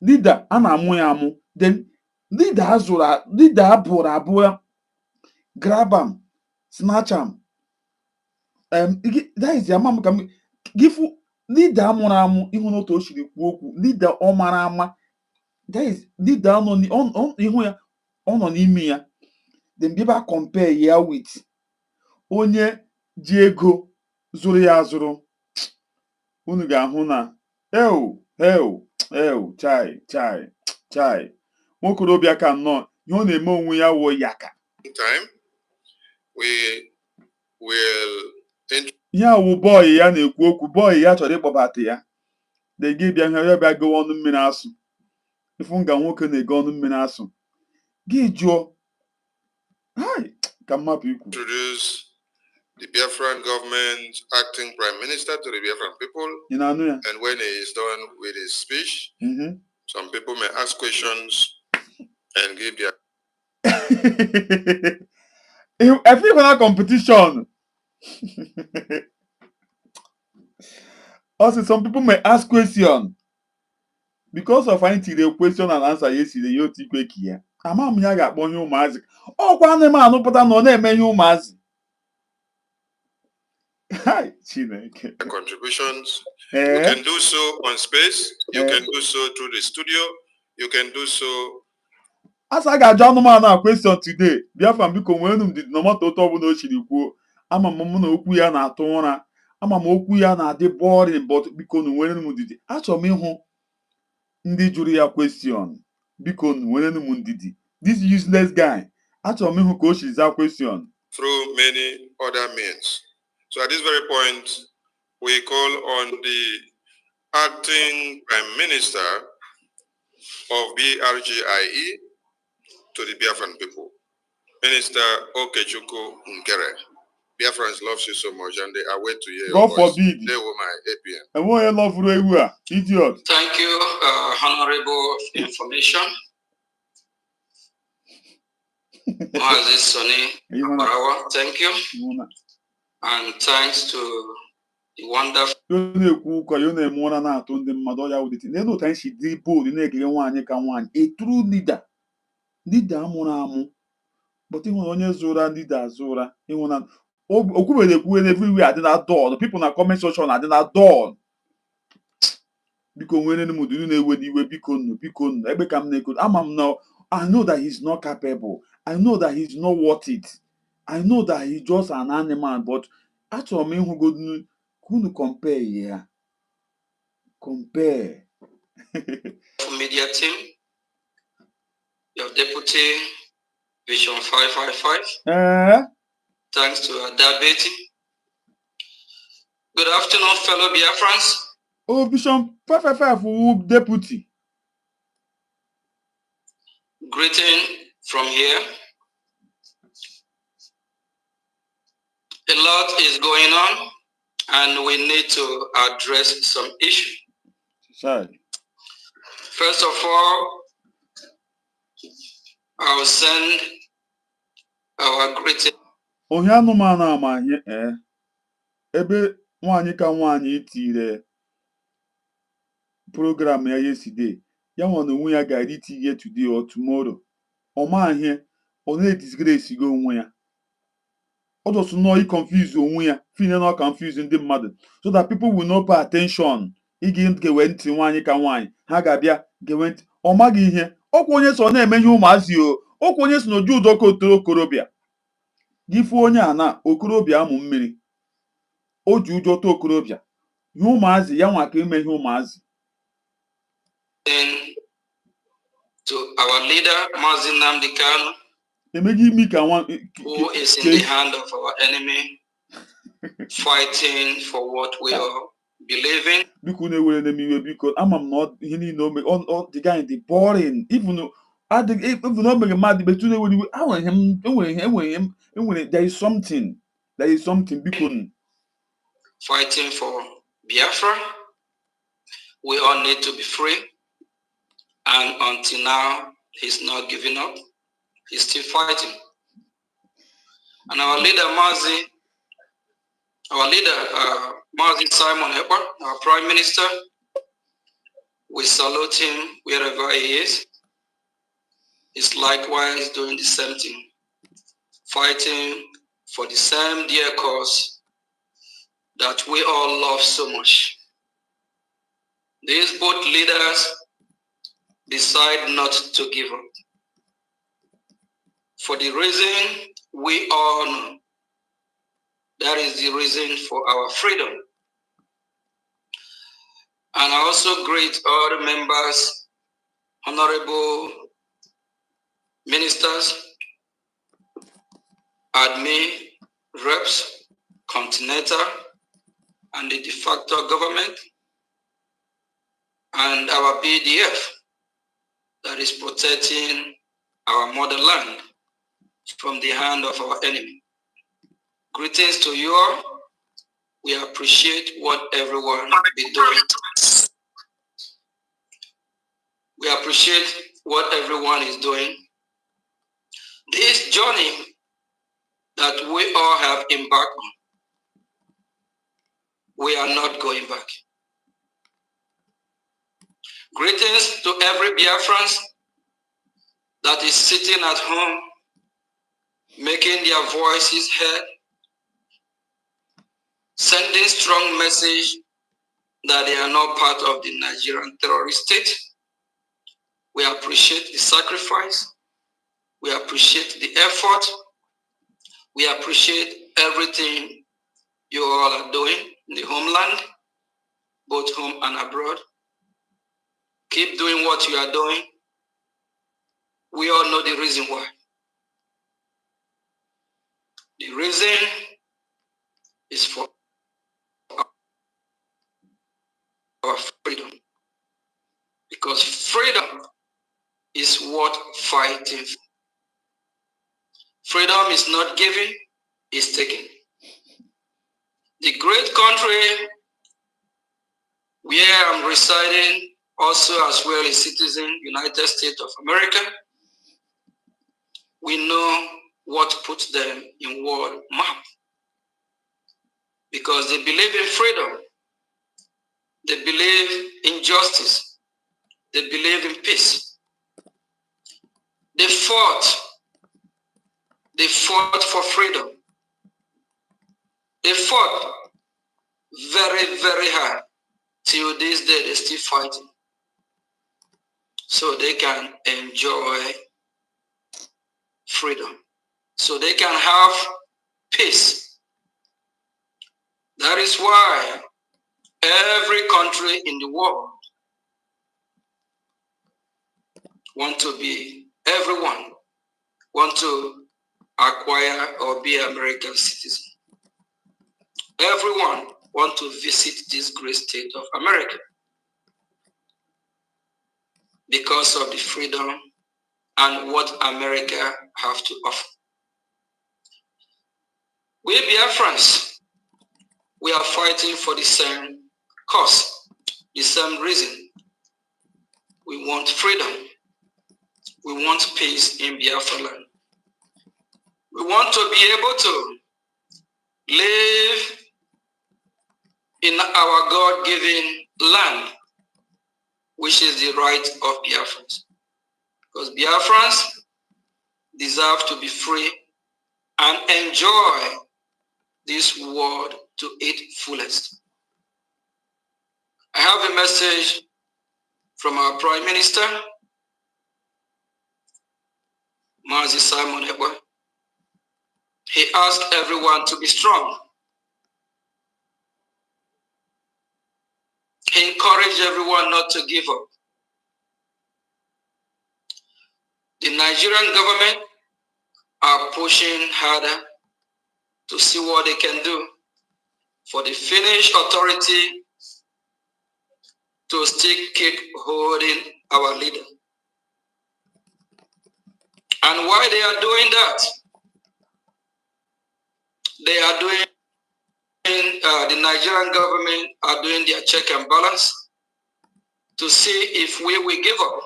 Leader a na-amụ ya amụ. Then leader azụrụ leader abụrụ abụọ. Grab am. Snatch am. That is the amam ka give leader amụrụ amụ ihu n'otu o siri kwuo okwu. Leader ọ mara ama. That is leader nọ ihu ya ọ nọ n'ime ya. Then be able compare ya with onye ji ego zụrụ ya azụrụ. Unu ga-ahụ na chai nwokorobịa ka nnọọ ihe ọ na-eme onwe ya wụ yaka. Ihe awụ bọyị ya na-ekwu okwu bọyị ya chọrọ ịkpọbata ya. Dege bịa ya bịa gowa ọnụ mmiri asụ. Ifu nga nwoke na-ege ọnụ mmiri asụ. Gị jụọ introduce the Biafran government acting prime minister to the Biafran people. And when he is done with his speech, some people may ask questions and give their. I think on a competition. Also, some people may ask questions. Because of anything, the question and answer yesterday, you take quick here. Ama m ya ga-akpọ ihe ụmụazị. Ọkwa na eme anụpụta na ọ na-eme ihe ụmụazị. Chineke. Contributions. You can do so on space. You can do so through the studio. You can do so. As I got anụmanụ a question today. Biafran biko nwere ndidi na mọta ụtọ ọbụla o chiri kwuo. Ama m na okwu ya na-atụ ụra. ama m okwu ya na-adị boring but biko nu nwere m ndidi. Achọrọ m ịhụ ndị jụrụ ya question. Biko nu nwere m ndidi. This useless guy. Achọrọ m ịhụ ka o si zaa question. Through many other means. So at this very point, we call on the acting Prime Minister of BRGIE to the Biafran people, Minister Okechukwu Nkere. Biafrans love you so much and they are waiting to hear your voice. God forbid. They were my APM. And what you love for idiot. Thank you, Honorable Information. Thank you. And thanks to the wonderful. A true leader. Leader amu. But even onye zora leader zora. Everywhere I did not door. The people in the comment section I did not door. Because when any mood you know when you will become I know that he's not capable. I know that he's not worth it. I know that he's just an animal, but actually who go compare here. Compare. Media team, your deputy Vision 555. Thanks to Adabeti. Good afternoon, fellow Biafrans. Oh, Vision 555 deputy. Greeting from here. A lot is going on, and we need to address some issues. Sorry. First of all, I'll send our greeting. Ebe nwanyi ka nwanyi itire program ya yesterday. Ya wana onwe ya ga iti today or tomorrow. Oma here, ona disgrace go onwe ya. O just know he confuse onwe ya. Feel not confusing the mother. So that people will not pay attention. Igi get went nwanyi ka nwanyi. Ha ga bia get went. Oma gi ihe. Okwu onye so na eme ihe ụmụazị o. Okwu onye so no ju ụzọ kotoro okorobịa. Gifu onye ana okorobịa amụ mmiri. O ji ụjọ to okorobịa. Ihe ụmụazị ya nwa ka ime ihe ụmụazị. To our leader, Mazi Nnamdi Kanu, who is in the hand of our enemy, fighting for what we all believe in. Because I'm not the guy in the boring. Even though there is something. There is something because fighting for Biafra. We all need to be free. And until now, he's not giving up. He's still fighting. And our leader, Mazi Simon Ekpa, our Prime Minister, we salute him wherever he is. He's likewise doing the same thing, fighting for the same dear cause that we all love so much. These both leaders decide not to give up. For the reason we all know, that is the reason for our freedom. And I also greet all the members, honorable ministers, admin, reps, continental, and the de facto government, and our BDF that is protecting our motherland from the hand of our enemy. Greetings to you all. We appreciate what everyone is doing. We appreciate what everyone is doing. This journey that we all have embarked on, we are not going back. Greetings to every Biafrans that is sitting at home, making their voices heard, sending strong message that they are not part of the Nigerian terrorist state. We appreciate the sacrifice. We appreciate the effort. We appreciate everything you all are doing, in the homeland, both home and abroad. Keep doing what you are doing. We all know the reason why. The reason is for our freedom. Because freedom is worth fighting for. Freedom is not given, it's taken. The great country where I'm residing, also as well as citizen, United States of America, we know what puts them in world map. Because they believe in freedom, they believe in justice, they believe in peace. They fought for freedom. They fought very, very hard. Till this day, they're still fighting. So they can enjoy freedom. So they can have peace. That is why every country in the world everyone want to acquire or be American citizen. Everyone want to visit this great state of America because of the freedom and what America have to offer. We Biafrans, we are fighting for the same cause, the same reason. We want freedom. We want peace in Biafra land. We want to be able to live in our God-given land, which is the right of Biafrans. Because Biafrans deserve to be free and enjoy this world to its fullest. I have a message from our Prime Minister, Mazi Simon Ekpa. He asked everyone to be strong. He encouraged everyone not to give up. The Nigerian government are pushing harder to see what they can do for the Finnish authority to still keep holding our leader. And why they are doing that? They are doing, the Nigerian government are doing their check and balance to see if we will give up.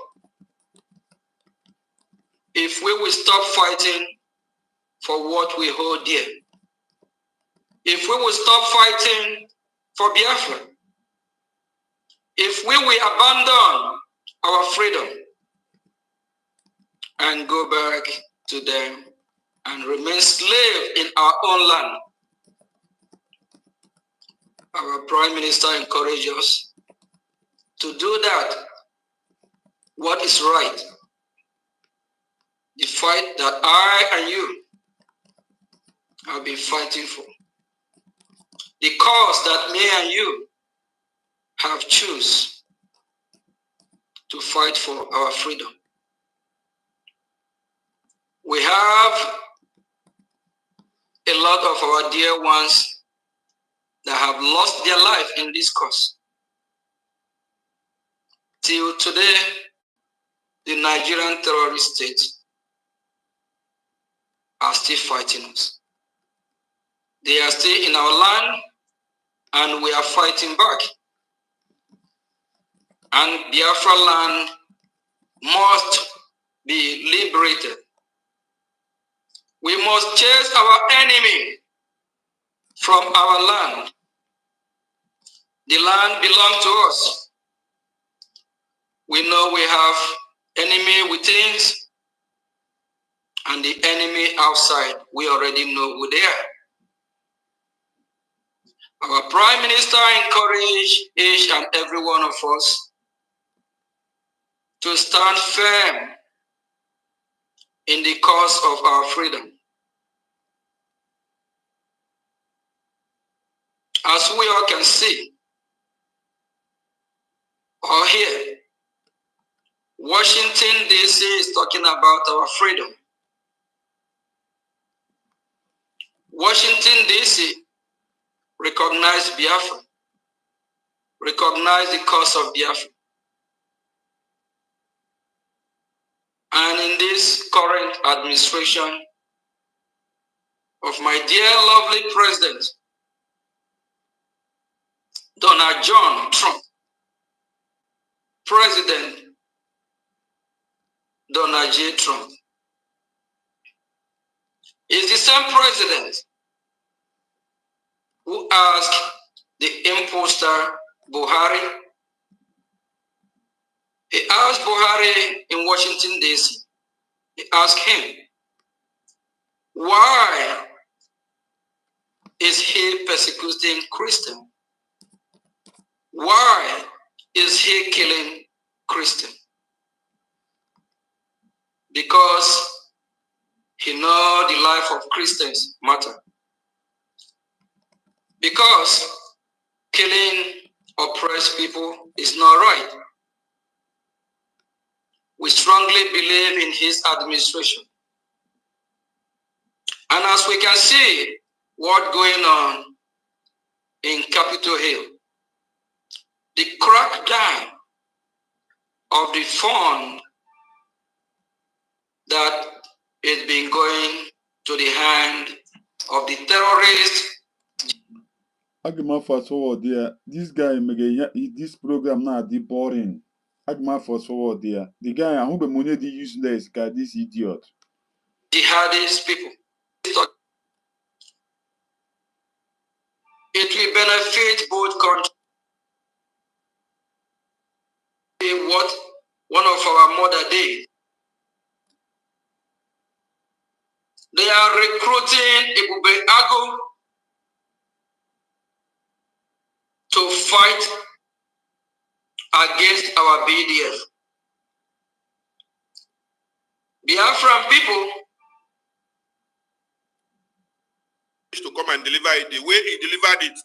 If we will stop fighting for what we hold dear. If we will stop fighting for Biafra. If we will abandon our freedom and go back to them and remain slave in our own land. Our Prime Minister encouraged us to do that, what is right. The fight that I and you have been fighting for. The cause that me and you have chosen to fight for our freedom. We have a lot of our dear ones that have lost their life in this cause. Till today, the Nigerian terrorist state are still fighting us. They are still in our land and we are fighting back. And Biafra land must be liberated. We must chase our enemy from our land. The land belongs to us. We know we have enemy within and the enemy outside. We already know who they are. Our Prime Minister encouraged each and every one of us to stand firm in the cause of our freedom. As we all can see or hear, Washington, D.C. is talking about our freedom. Washington, D.C. recognize Biafra, recognize the cause of Biafra. And in this current administration of my dear lovely President, Donald John Trump, President Donald J. Trump, is the same president who asked the imposter Buhari. He asked Buhari in Washington, D.C. He asked him, why is he persecuting Christians? Why is he killing Christians? Because he knows the life of Christians matter. Because killing oppressed people is not right. We strongly believe in his administration. And as we can see what's going on in Capitol Hill, the crackdown of the fund that is been going to the hand of the terrorists. I can fast forward there. This guy this program now the boring. I can fast forward there. The guy I hope money the useless guy, this idiot. Jihadist people. It will benefit both countries. What one of our mother did. They are recruiting Ebube Ago to fight against our BDF. Biafran people to come and deliver it the way he delivered it.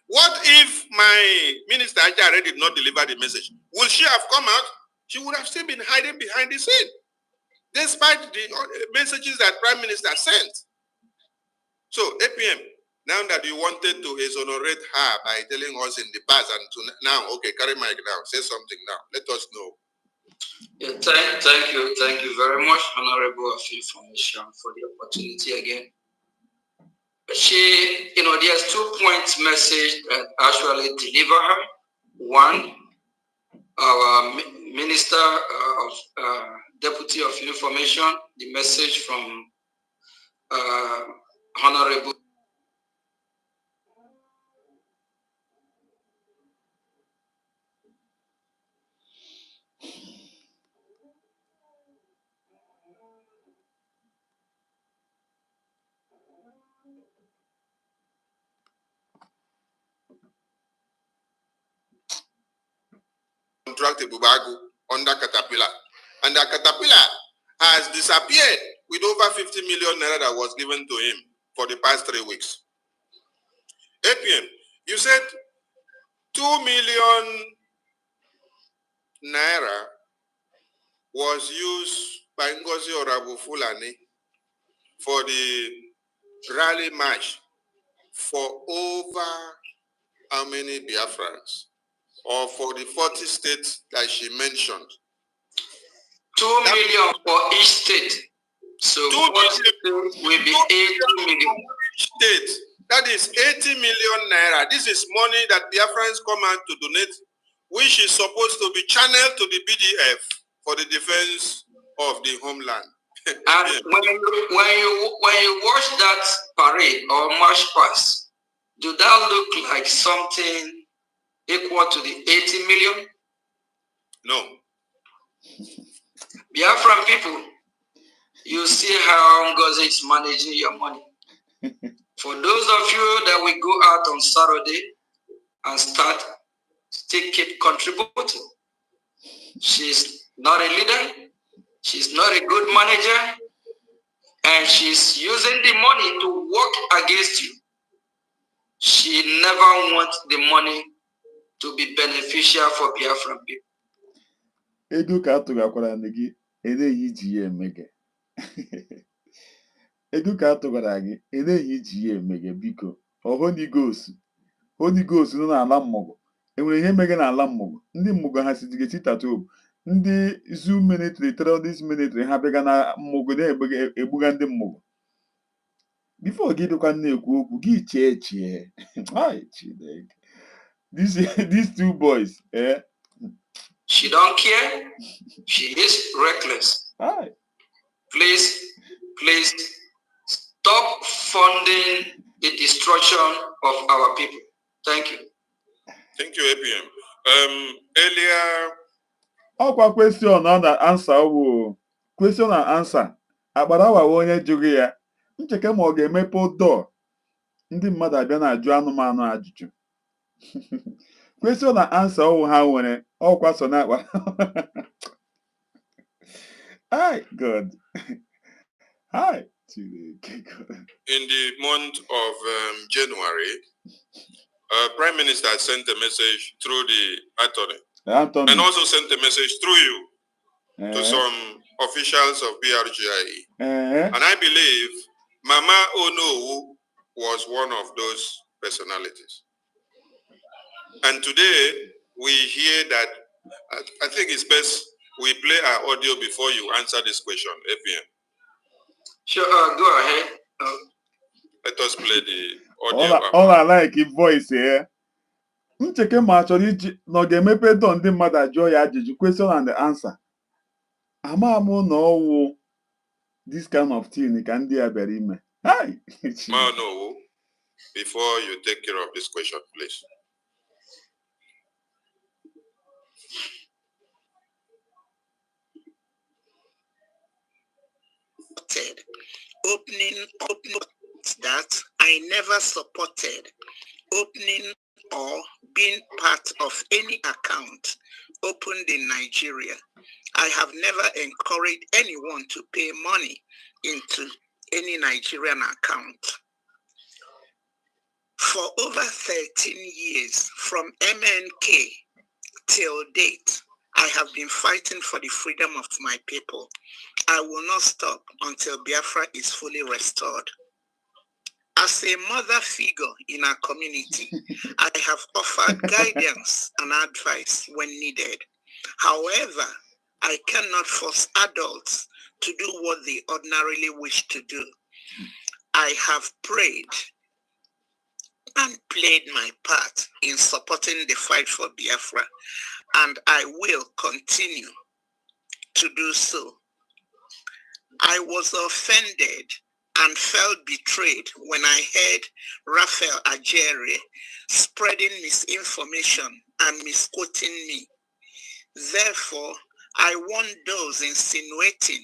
What if my minister Ajare did not deliver the message? Will she have come out? She would have still been hiding behind the scene, despite the messages that Prime Minister sent. So, APM, now that you wanted to exonerate her by telling us in the past and to now, okay, carry mic now, say something now. Let us know. Yeah, thank you very much, Honorable Information, for the opportunity again. She, there's 2 points message that actually deliver her. One, our Minister of Deputy of Information, the message from Honorable contract Bubagu under Caterpillar. And the Caterpillar has disappeared with over 50 million naira that was given to him for the past 3 weeks. APM, you said 2 million naira was used by Ngozi Fulani for the rally march for over how many Biafrans? Or for the 40 states that she mentioned. 2 million for each state. So 2 million will be 80 million. State. That is 80 million naira. This is money that Biafrans come out to donate, which is supposed to be channeled to the BDF for the defense of the homeland. And when you watch that parade or march past, do that look like something equal to the 80 million? No. Biafran people, you see how ngozi is managing your money. For those of you that will go out on Saturday and still keep contributing, she's not a leader, she's not a good manager, and she's using the money to work against you. She never wants the money to be beneficial for Biafran people. Ego ka atụgakwara gị eleghị iji ya eme gị. Ego ka atụgara gị eleghị iji ya eme gị biko. Holy Ghost nọ n'ala mmụọ. Enwere ihe mege n'ala mmụọ. Ndị mmụọ ha sitige tatu. Ndị zoo military terrorist military ha bịaga na mmụọ na-egbuga ndị mmụọ. Before gị dịkwa na-ekwu okwu gị chee. These two boys, eh? She don't care. She is reckless. Hi. Please stop funding the destruction of our people. Thank you. Thank you, APM. Earlier. Ọkwa question and answer wo. Question and answer. Agbarawa onye jụrụ ya. Ncheke ma ọ ga-emepe door. Ndị mmadụ abịa na-ajụ anụmanụ ajụjụ. Question and answer ọwụ ha nwere ọkwa so na-akpa. Hi, God. Hi. In the month of January, Prime Minister sent a message through the attorney. And also sent a message through you to some officials of BRGIE. And I believe Mama Ono was one of those personalities. And today we hear that, I think it's best we play our audio before you answer this question, APM. Sure, go ahead. Let us play the audio. All I like is voice here. Ncheke ma chọrọ iji na ọ ga-emepe dọ ndị mmadụ ajụọ ya ajụjụ question and answer. Ama m na ọwụ this kind of thing ka ndị a bịara ime. No, before you take care of this question, please. Opening that I never supported opening or being part of any account opened in Nigeria. I have never encouraged anyone to pay money into any Nigerian account. For over 13 years, from MNK till date, I have been fighting for the freedom of my people. I will not stop until Biafra is fully restored. As a mother figure in our community, I have offered guidance and advice when needed. However, I cannot force adults to do what they ordinarily wish to do. I have prayed and played my part in supporting the fight for Biafra, and I will continue to do so. I was offended and felt betrayed when I heard Raphael Ajere spreading misinformation and misquoting me. Therefore, I warn those insinuating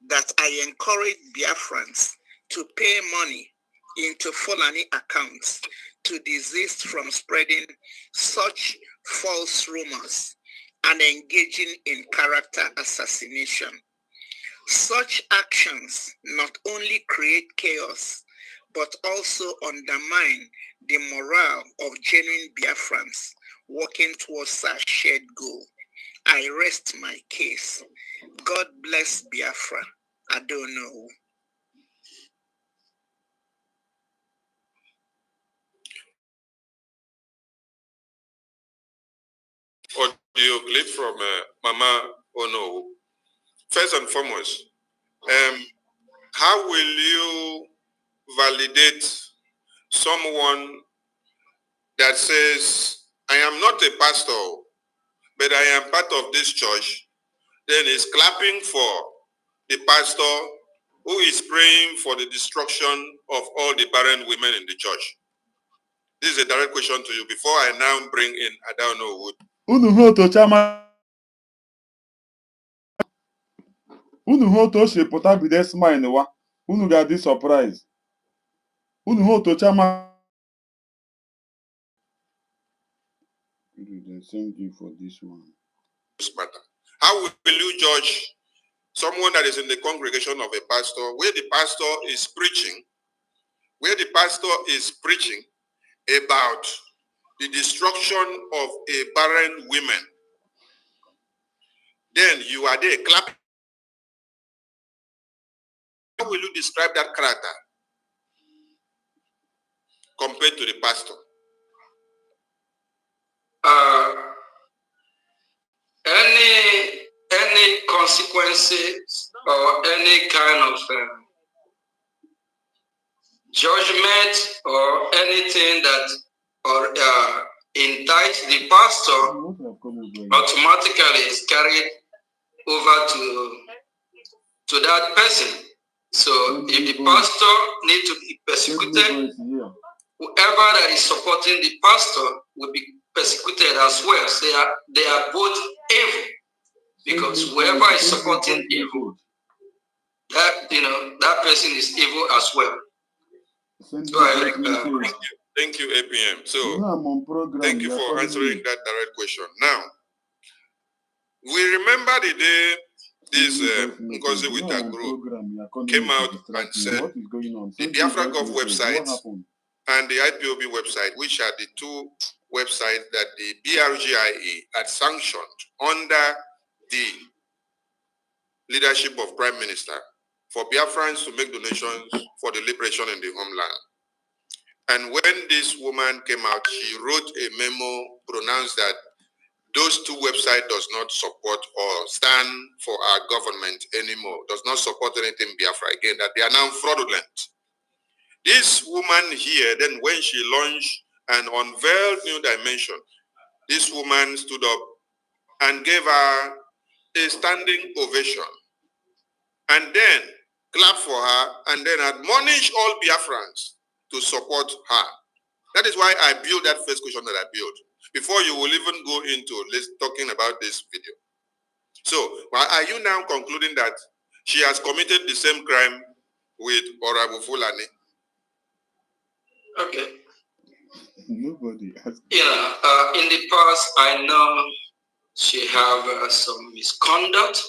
that I encourage Biafrans to pay money into Fulani accounts to desist from spreading such false rumors and engaging in character assassination. Such actions not only create chaos, but also undermine the morale of genuine Biafrans working towards a shared goal. I rest my case. God bless Biafra. I don't know. Audio clip from Mama Ono. First and foremost, how will you validate someone that says, I am not a pastor, but I am part of this church, then is clapping for the pastor who is praying for the destruction of all the barren women in the church? This is a direct question to you before I now bring in Adano Wood. Unu hoto she pụta bido smile wa. Unu ga-adị surprise. Unu hoto chama. Thank you for this one. How will you judge someone that is in the congregation of a pastor where the pastor is preaching, about the destruction of a barren woman, then you are there clapping. How will you describe that character compared to the pastor? Any consequences or any kind of judgment or anything that indicts the pastor automatically is carried over to that person. So if the pastor needs to be persecuted, whoever that is supporting the pastor will be persecuted as well. So they are both evil, because whoever is supporting evil, that person is evil as well. Thank you, APM. So thank you for answering that direct question. Now, we remember the day this Ngozi with that group came out and said the Biafra Gov website and the IPOB website, which are the two websites that the BRGIE had sanctioned under the leadership of Prime Minister for Biafrans to make donations for the liberation in the homeland. And when this woman came out, she wrote a memo, pronounced that those two websites does not support or stand for our government anymore, does not support anything Biafra again, that they are now fraudulent. This woman here, then when she launched and unveiled New Dimension, this woman stood up and gave her a standing ovation, and then clapped for her, and then admonished all Biafrans to support her. That is why I built that first question that I built, before you will even go into talking about this video. So, are you now concluding that she has committed the same crime with orabueze? Okay. Nobody has. In the past, I know she have some misconduct.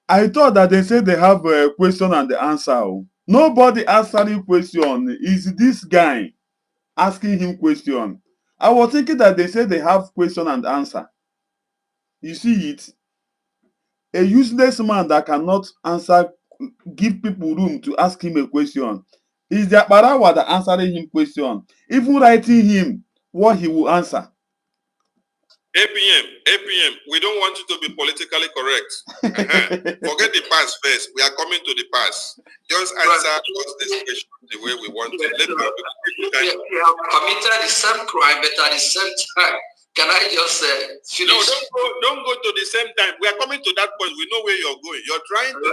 I thought that they said they have a question and the answer. Nobody answering question. Is this guy asking him question? I was thinking that they said they have question and answer. You see it? A useless man that cannot answer, give people room to ask him a question. Is the Barawa that answering him question? Even writing him what he will answer. APM, we don't want you to be politically correct. Forget the past first. We are coming to the past. Just answer us this question the way we want to. You have committed the same crime, but at the same time, can I just finish? No, don't go to the same time. We are coming to that point. We know where you're going. You're trying to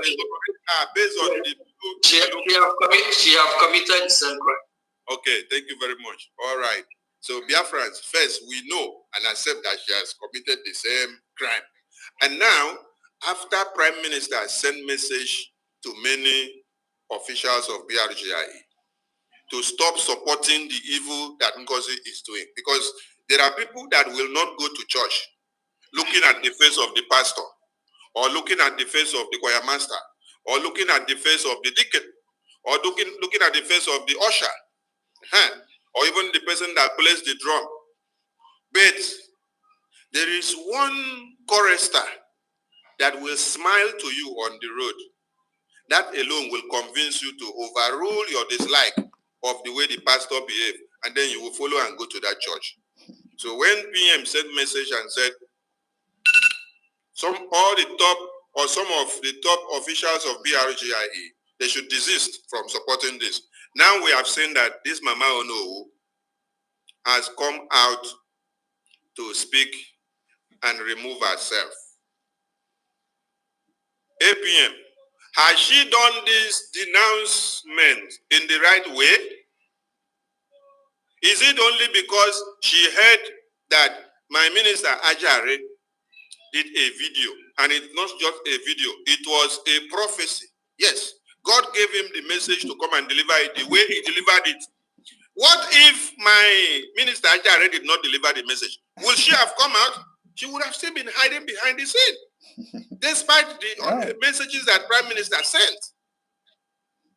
based on the. She have committed the same crime. Okay, thank you very much. All right. So Biafrans, first we know and accept that she has committed the same crime. And now, after Prime Minister sent message to many officials of BRGIE to stop supporting the evil that Ngozi is doing, because there are people that will not go to church looking at the face of the pastor, or looking at the face of the choir master, or looking at the face of the deacon, or looking at the face of the usher, or even the person that plays the drum. But there is one chorister that will smile to you on the road. That alone will convince you to overrule your dislike of the way the pastor behaves, and then you will follow and go to that church. So when PM sent message and said, some of the top officials of BRGIE, they should desist from supporting this. Now we have seen that this Mama Ono has come out to speak and remove herself. APM, has she done this denouncement in the right way? Is it only because she heard that my minister Ajare did a video, and it's not just a video, it was a prophecy. Yes, God gave him the message to come and deliver it the way he delivered it. What if my minister Ajare did not deliver the message? Will she have come out? She would have still been hiding behind the scene, despite the messages that Prime Minister sent.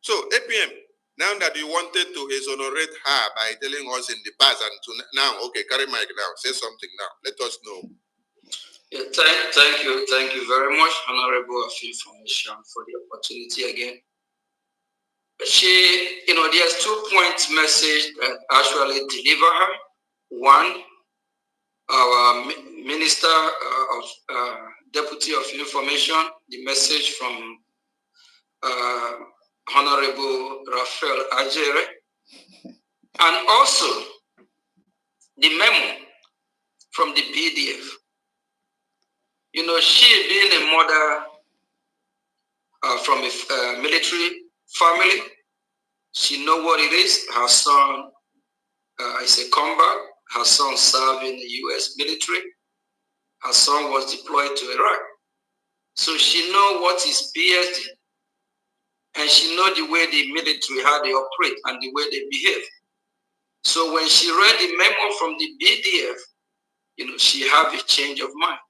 So, APM, Now that you wanted to exonerate her by telling us in the past and to now, okay, carry mic now, say something now. Let us know. Yeah, thank you very much, Honorable of Information, for the opportunity again. She, there's 2-point message that actually deliver her. One, our Minister of Deputy of Information, the message from Honorable Raphael Ajere, and also the memo from the BDF. She being a mother from a military family, she know what it is. Her son is a combat. Her son served in the U.S. military. Her son was deployed to Iraq. So she know what is PSD, and she know the way the military, how they operate and the way they behave. So when she read the memo from the BDF, she have a change of mind.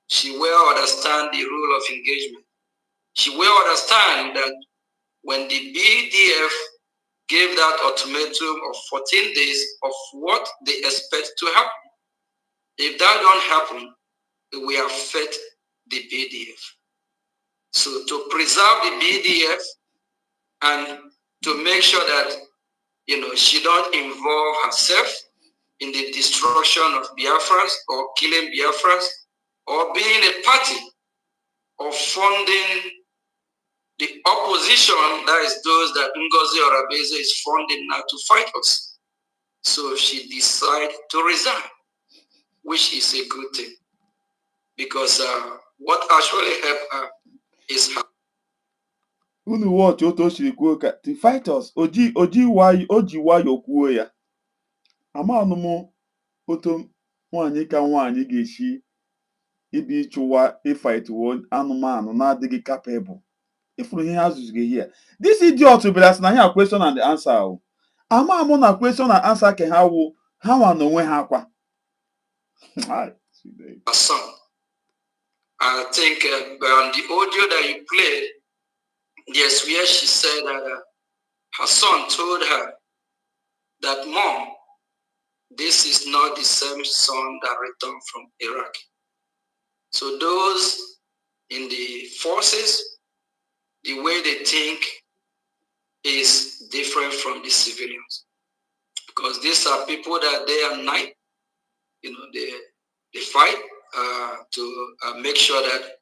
She well understand the rule of engagement. She will understand that when the BDF gave that ultimatum of 14 days of what they expect to happen, if that don't happen, it will affect the BDF. So to preserve the BDF and to make sure that she don't involve herself in the destruction of Biafrans or killing Biafrans or being a party or funding the opposition, that is those that ngozi orabueze is funding now to fight us. So she decided to resign, which is a good thing, because what actually helped her is her. Unu watch otu o siri kwuo ka to fight us o ji nwayọ kwuo ya. Amanụ m otu nwaanyị ka nwaanyị ga-esi ibi ịchụwa ịfaịtụwo anụmanụ na-adịghị capable. Ifuru ihe ha zuzughi here. This idiot bịara sị na ya question and answer o. Ama mụ na question and answer ke ha wụ ha nwa n'onwe ha kwa. Son, I think on the audio that you played, yes, where she said that her son told her that, Mom, this is not the same son that returned from Iraq. So those in the forces, the way they think is different from the civilians, because these are people that day and night, they fight to make sure that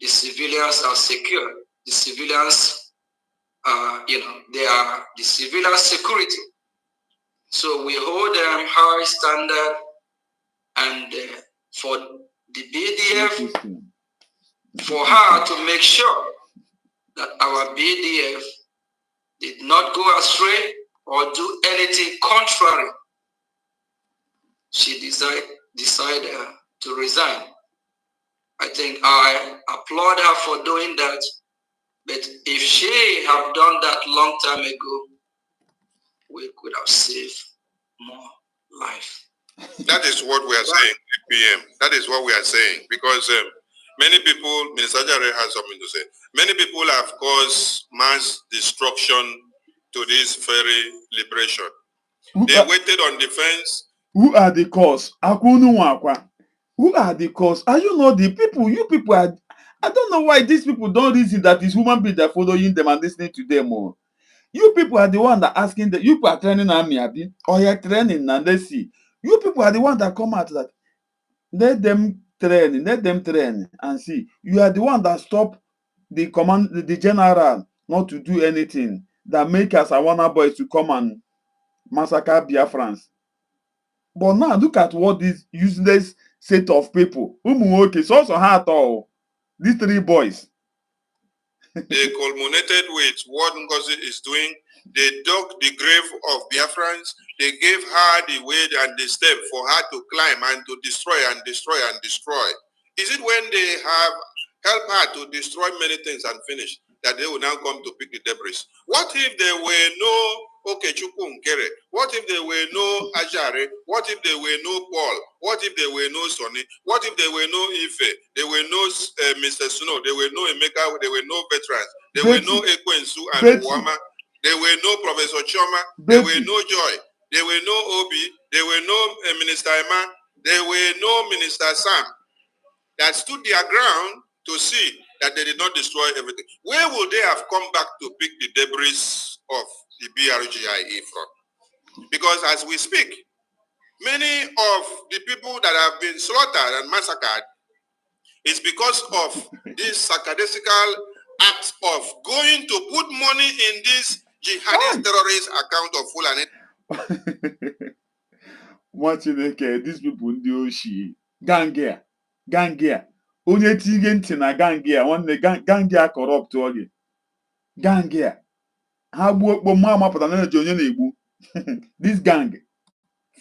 the civilians are secure. The civilians, they are the civilian security. So we hold them high standard, and for the BDF, for her to make sure that our BDF did not go astray or do anything contrary, she decided to resign. I think I applaud her for doing that, but if she had done that long time ago, we could have saved more life. That is what we are saying, PM. That is what we are saying, because many people, Minister Jare has something to say. Many people have caused mass destruction to this very liberation. They waited on the fence. Who are the cause? Who are the cause? Are you not the people? You people are. I don't know why these people don't reason that it's human beings that are following them and listening to them more. You people are the one that asking that you people are training army, Abi, or you're training and let's see. You people are the one that come out that let them train and see. You are the one that stop the command, the general not to do anything that make us Awana boys to come and massacre Biafrans. But now look at what this useless set of people. It's also hard all. These 3 boys. They culminated with what Ngozi is doing. They dug the grave of Biafrans. They gave her the way and the step for her to climb and to destroy and destroy and destroy. Is it when they have helped her to destroy many things and finish that they will now come to pick the debris? What if there were no Okechukwu? What if there were no Ajare? What if there were no Paul? What if there were no Sonny? What if there were no Ife? There were no Mr. Suno. There were no Emeka. There were no veterans. There were no Ekwensu and Wama. There were no Professor Choma. There were no Joy. There were no Obi. There were no Minister Emma. There were no Minister Sam that stood their ground to see that they did not destroy everything. Where would they have come back to pick the debris of the BRGIE from? Because as we speak, many of the people that have been slaughtered and massacred is because of this sarcastic act of going to put money in this jihadist terrorist account of Fulani. These people in the ocean, Gangia, onye tige ntị na Gangia, nwanne Gangia corrupt oge. Gangia, ha gbuo okpo mma amapụta na onye na-egbu. This gang,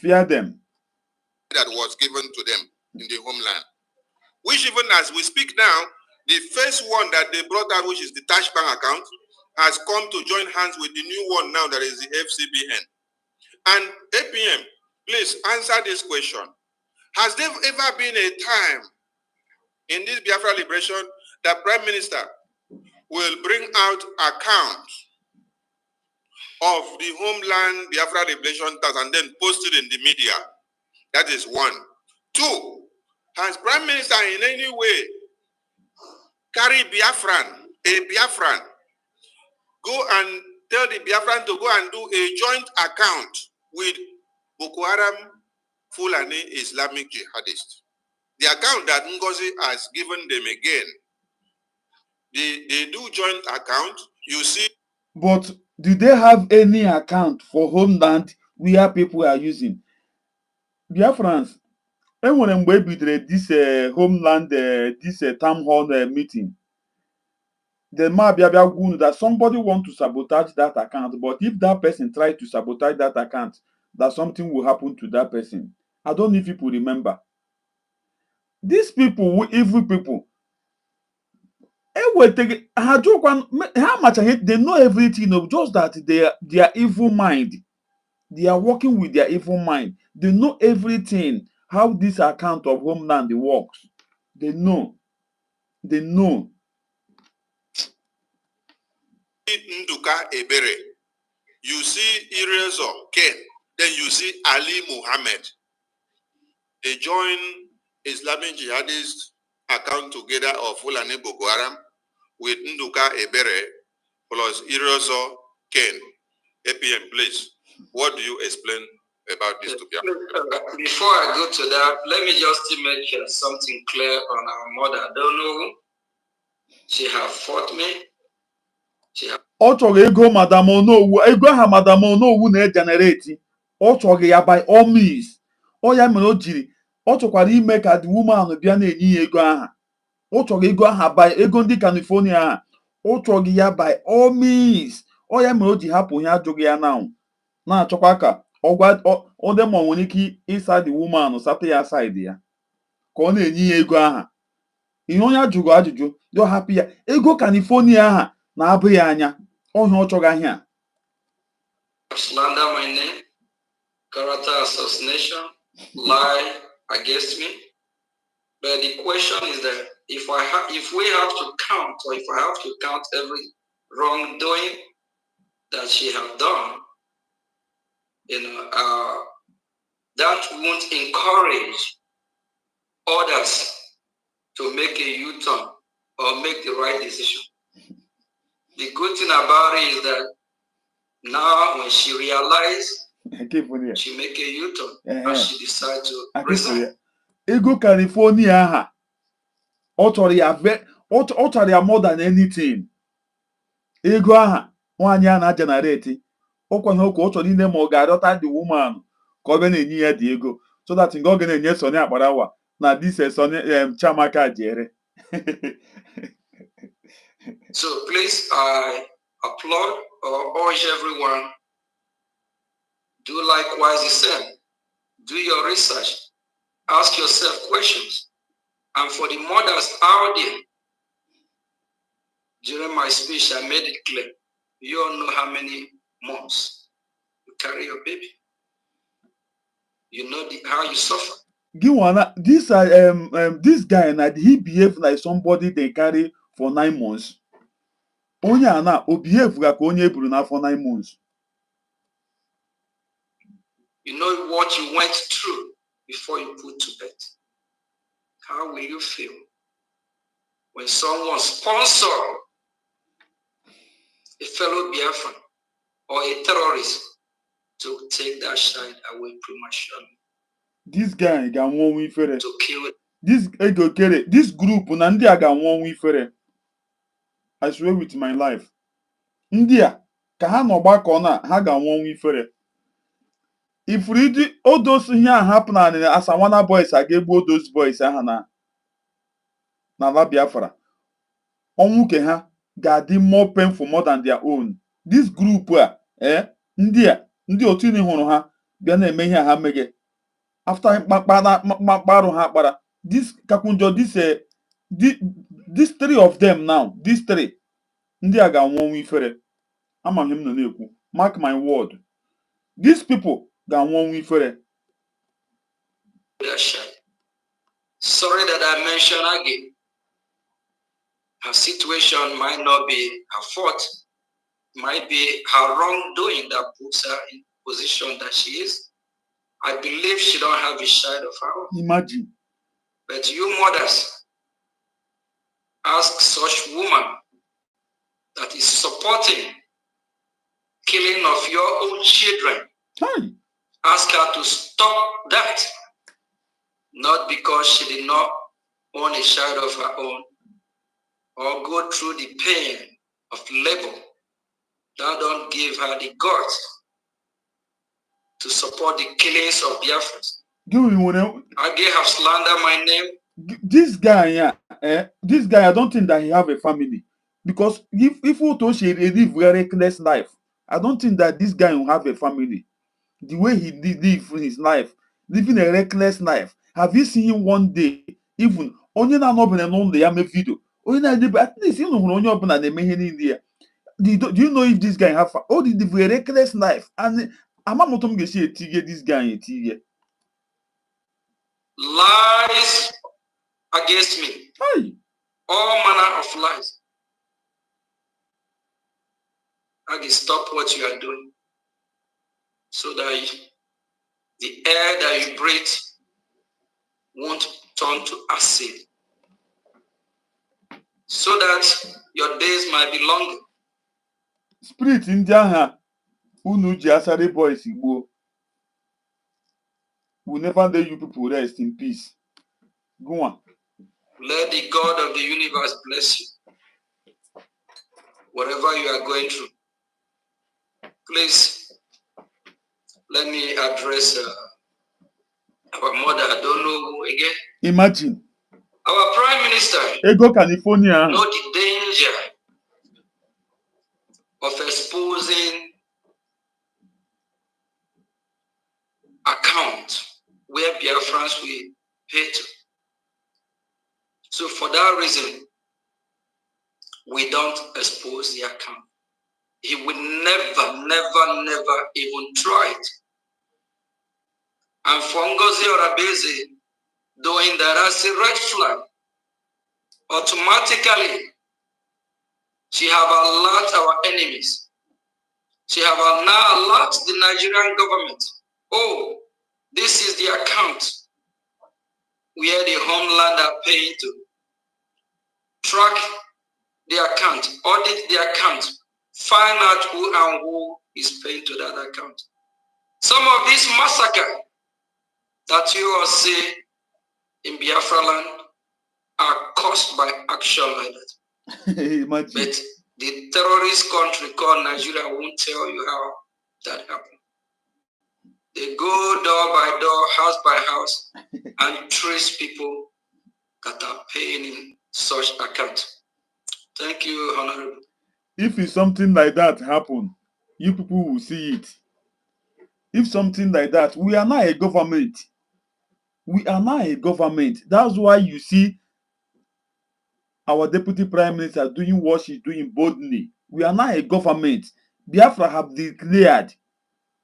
fear them. That was given to them in the homeland. Which even as we speak now, the first one that they brought out, which is the Tash Bank account, has come to join hands with the new one now that is the FCBN. And APM, please answer this question. Has there ever been a time in this Biafra liberation that Prime Minister will bring out account of the homeland Biafra liberation task and then post it in the media? That is one. Two, has Prime Minister in any way carry Biafran, a Biafran, go and tell the Biafran to go and do a joint account with Boko Haram Fulani Islamic jihadists? The account that Ngozi has given them again, they do joint account, you see. But do they have any account for homeland where people are using? Biafrans, when we did this homeland, this town hall meeting, there might be that somebody want to sabotage that account, but if that person try to sabotage that account, that something will happen to that person. I don't know if people remember. These people, evil people, how much they know everything, just that they are evil mind. They are working with their evil mind. They know everything, how this account of homeland works. They know. They know. Nduka Ebere, you see Irezo Ken, then you see Ali Muhammad. They join Islamic jihadist account together of Fulani Boko Haram with Nduka Ebere plus Irezo Ken. APM, please. What do you explain about this to Biafra? Before I go to that, let me just make something clear on our mother. I don't know. She have fought me. Ọ chọrọ ego Madam Onowu, ego ha Madam Onowu na-egenerate. Ọ chọrọ ya by all means. Ọ ya mere o jiri, ọ chọkwara ime ka the woman bịa na-enye ya ego aha. Ọ chọrọ ego aha by ego ndị California aha. Ọ chọrọ ya by all means. Ọ ya mere o ji hapụ ihe ajụghị ya now. Na-achọkwa ka ọ dị ma nwere ike ịsa the woman sata ya side ya. Ka ọ na-enye ya ego aha. Ihe onye ajụrụ ajụjụ, dị hapụ ya. Ego California aha na-abụ ya anya. Slander my name, character assassination, lie against me. But the question is that if we have to count, or if I have to count every wrongdoing that she have done, that won't encourage others to make a U-turn or make the right decision. The good thing about it is that now when she realized, she make a U-turn and she decide to resign. Ego California aha. Ọ chọrọ ya more than anything. Ego aha nwaanyị a na-generate. Ọkwa ihe ọ chọrọ ine ma ọ ga-adọta the woman ka ọ bịa na-enye ya dị ego, so that nke ọ ga na-enye Sonny Akparawa na this Sonny Chiamaka jere. So please, I applaud or urge everyone, do likewise the same. Do your research. Ask yourself questions. And for the mothers out there, during my speech, I made it clear. You all know how many months you carry your baby. You know how you suffer. This guy, he behave like somebody they carry for 9 months. onye a na o behave ka onye eburu n'afọ 9 months. You know what you went through before you put to bed. How will you feel when someone sponsors a fellow Biafran or a terrorist to take that child away prematurely? This guy ga nwo ifere. To kill it. This group na ndị a ga nwo ifere. I swear with my life. Ndị a ka ha no gbakọ na ha ga nwo ifere. If we do all those here happen and Asawana boys agegbu those boys aha na la Biafra. Onwu ke ha ga dị more painful more than their own. This group ndị otu ni hụrụ ha bịa na-eme ihe ha mege. After mkparụ ha kpara, this kakunjo this three of them now, these three ndị a ga-anwụ ifere. Ama m nọ na-ekwu, mark my word. These people ga-anwụ ifere. Sorry that I mentioned again. Her situation might not be her fault, might be her wrongdoing that puts her in the position that she is. I believe she don't have a child of her own. Imagine. But you mothers, ask such woman that is supporting killing of your own children. Hey. Ask her to stop that. Not because she did not own a child of her own or go through the pain of labor. That don't give her the guts to support the killings of Biafrans. Again, have slandered my name. This guy, this guy, I don't think that he have a family. Because if Otoshi live a reckless life, I don't think that this guy will have a family. The way he live his life, living a reckless life. Have you seen him one day? Even onye na no bene no ya make video. Onye na dey at least you know onye obuna na eme in there. Do you know if this guy have the reckless life? And amamotom ge see etige this guy etige. Lies against me. Hey. All manner of lies. I can stop what you are doing so that the air that you breathe won't turn to acid, so that your days might be longer. Spirit in Jaha, unu ji asari boys igbo. Will never let you people rest in peace. Go on. Let the God of the universe bless you. Whatever you are going through, please let me address our mother. I don't know who again. Imagine. Our Prime Minister. Ego California. Know the danger of exposing account where Biafrans will pay to. So for that reason, we don't expose the account. He will never even try it. And for Ngozi Orabueze doing that as a red flag, automatically she have alerted our enemies. She have now alerted the Nigerian government. Oh, this is the account where the homeland are paying to. Track the account, audit the account, find out who and who is paying to that account. Some of these massacres that you all see in Biafra land are caused by action like that. But the terrorist country called Nigeria won't tell you how that happened. They go door by door, house by house, and trace people that are paying in such accounts. Thank you, Honorable. If it's something like that happen, you people will see it. If something like that, we are not a government. We are not a government. That's why you see our Deputy Prime Minister doing what she's doing boldly. We are not a government. Biafra have declared.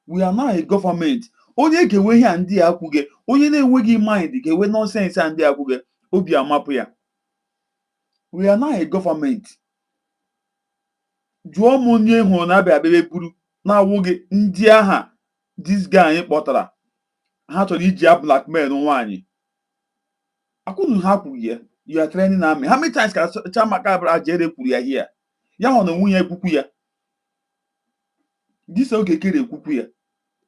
We are not a government. Onye kewe here and there akwuge. Onye na-enweghị mind kewe nonsense and there akwuge. Obi amapu ya. We are not a government. jụọ m onye hụrụ na-abịa abịa buru na-awụghị ndị agha this guy anyị kpọtara ha chọrọ iji ya blackmail nwaanyị. Akwụnụ ha kwuru ya, you are training army. How many times ka Chiamaka Ajere kwuru ya here? Ya hụ na nwunye ekwukwu ya. This Okekere ekwukwu ya.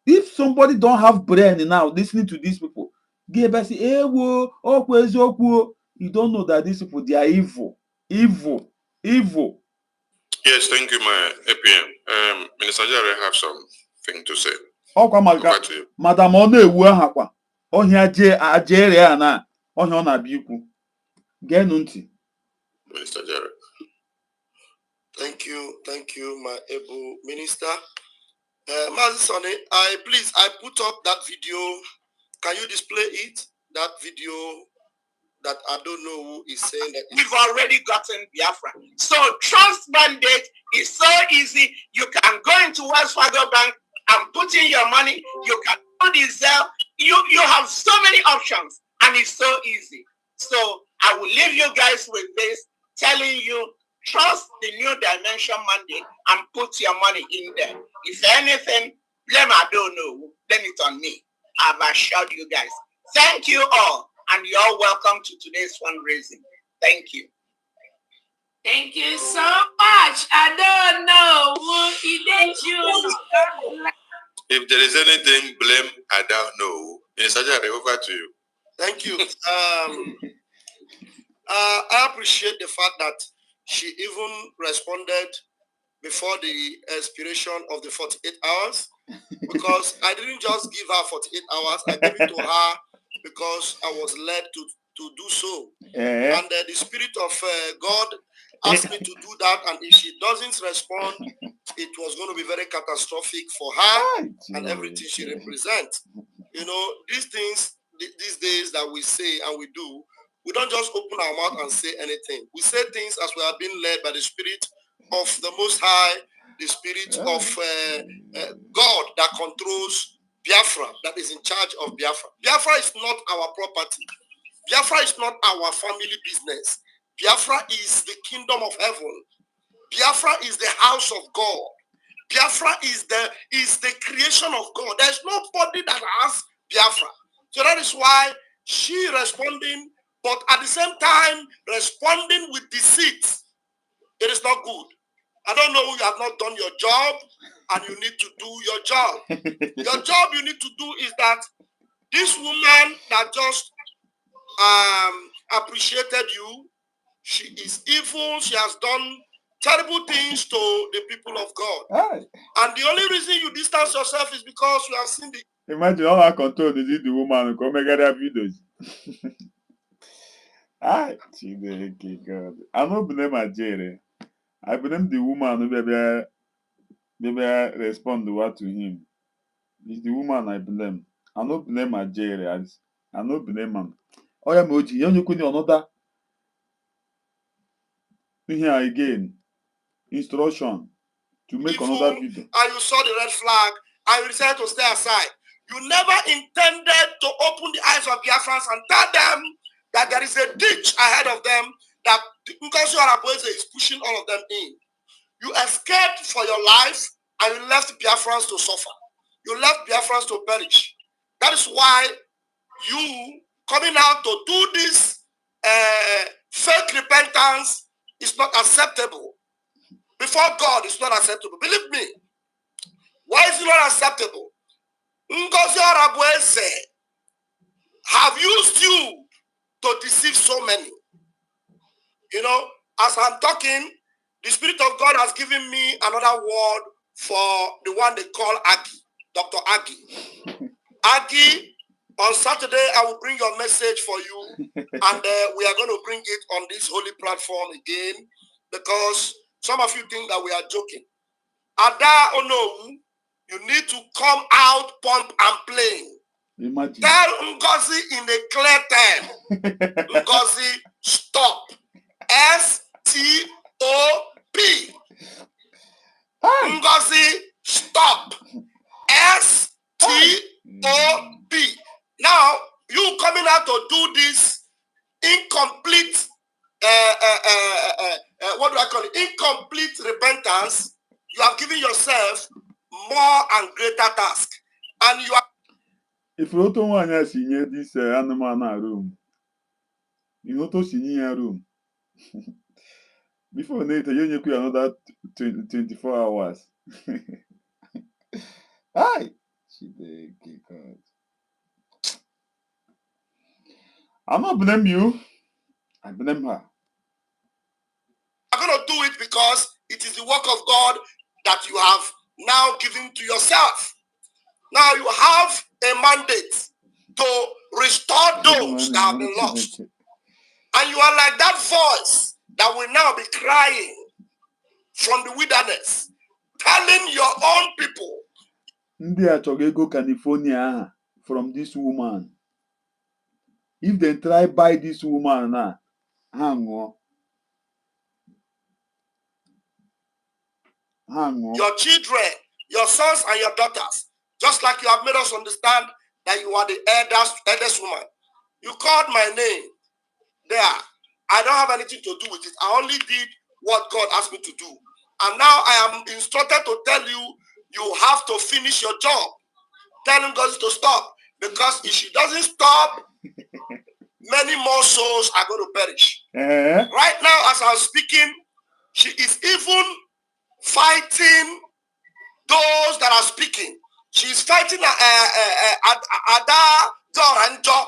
If somebody don't have brain now listening to these people, you don't know that these people, they are evil. Evil. Evil. Yes, thank you, my APM. Minister Jare have something to say. Over to you. Madam One Hakwa. Ohia Ajere ana. Ohia na biku. Genunti. Minister Jare. Thank you, my able minister. Mazi Sonny, I put up that video. Can you display it? That video that I don't know who is saying that. We've already gotten Biafra. So trust mandate is so easy. You can go into Wells Fargo Bank and put in your money. You can do this. You have so many options and it's so easy. So I will leave you guys with this, telling you, trust the new dimension mandate and put your money in there. If anything, blame I don't know, blame it on me. I've assured you guys. Thank you all, and you're welcome to today's fundraising. Thank you. Thank you so much. I don't know who did you. If there is anything, blame I don't know. Minister Jare, over to you. Thank you. I appreciate the fact that she even responded before the expiration of the 48 hours, because I didn't just give her 48 hours, I gave it to her because I was led to do so. And the Spirit of God asked me to do that, and if she doesn't respond, it was going to be very catastrophic for her and everything she represents. You know, these things, these days that we say and we do, we don't just open our mouth and say anything. We say things as we are being led by the Spirit of the Most High, the Spirit of God that controls Biafra, that is in charge of Biafra. Biafra is not our property. Biafra is not our family business. Biafra is the kingdom of heaven. Biafra is the house of God. Biafra is the creation of God. There's nobody that has Biafra. So that is why she responding, but at the same time responding with deceit. It is not good. I don't know, you have not done your job and you need to do your job. Your job you need to do is that this woman that just appreciated you, she is evil. She has done terrible things to the people of God. And the only reason you distance yourself is because you have seen the... Imagine all our control is the woman who come and get their videos. God. I don't blame Ajere. I blame the woman who maybe respond to him. It's the woman I blame. I don't blame Ajere. I don't blame him. Oh yeah, Moji, you could another. Here again. Instruction to make another video. And you saw the red flag and you decided to stay aside. You never intended to open the eyes of Biafrans and tell them that there is a ditch ahead of them, that because orabueze is pushing all of them in. You escaped for your life and you left Biafrans to suffer. You left Biafrans to perish. That is why you coming out to do this fake repentance is not acceptable. Before God, it's not acceptable. Believe me. Why is it not acceptable? Ngozi orabueze have used you to deceive so many. You know, as I'm talking, the Spirit of God has given me another word for the one they call Agi, Dr. Agi. Agi, on Saturday, I will bring your message for you, and we are going to bring it on this holy platform again, because some of you think that we are joking. Ada Ono, you need to come out, pump and playing. Imagine. Tell Ngozi in a clear term. Ngozi, stop. S-T-O-P. Ngozi, stop. S-T-O-P. Now, you coming out to do this incomplete what do I call it? Incomplete repentance, you have given yourself more and greater task. And you are. If you don't want to see this animal in a room, you know to see in a room. Before later, you need another 24 hours. Hi! I'm not blame you. I blame her. I'm going to do it because it is the work of God that you have now given to yourself. Now you have a mandate to restore those that have been lost. And you are like that voice that will now be crying from the wilderness, telling your own people. Ndị achọghị ego California from this woman. If they try buy this woman now, hang on. Your children, your sons and your daughters, just like you have made us understand that you are the eldest woman. You called my name there. I don't have anything to do with it. I only did what God asked me to do. And now I am instructed to tell you, you have to finish your job. Tell him God to stop. Because if she doesn't stop, many more souls are going to perish. Right now, as I'm speaking, she is even fighting those that are speaking. She's fighting Ada Doranjo,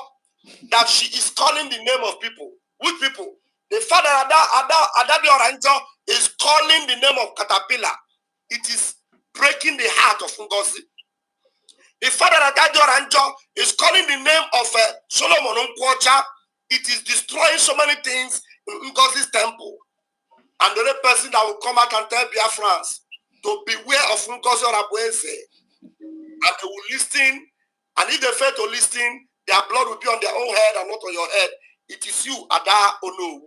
that she is calling the name of people. Which people? The father Ada Doranjo is calling the name of Caterpillar. It is breaking the heart of Ngozi. The father Ada Doranjo is calling the name of Solomon Nkwocha. It is destroying so many things in Ngozi's temple. And the other person that will come out and tell Biafrans to beware of ngozi orabueze. And they will listen. And if they fail to listen, their blood will be on their own head and not on your head. It is you, Ada Onu.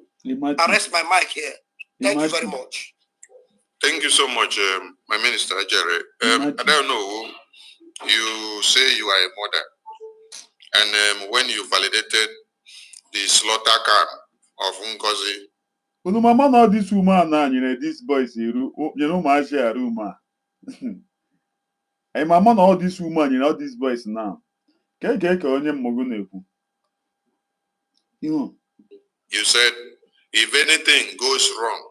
I rest my mic here. Thank you very much. Thank you so much, my minister, Jerry. I don't know. You say you are a mother. And when you validated the slaughter camp of Ngozi, Mama, now this woman now, this boy is my share room. Hey, mama, now this woman, this boys now. You said, if anything goes wrong,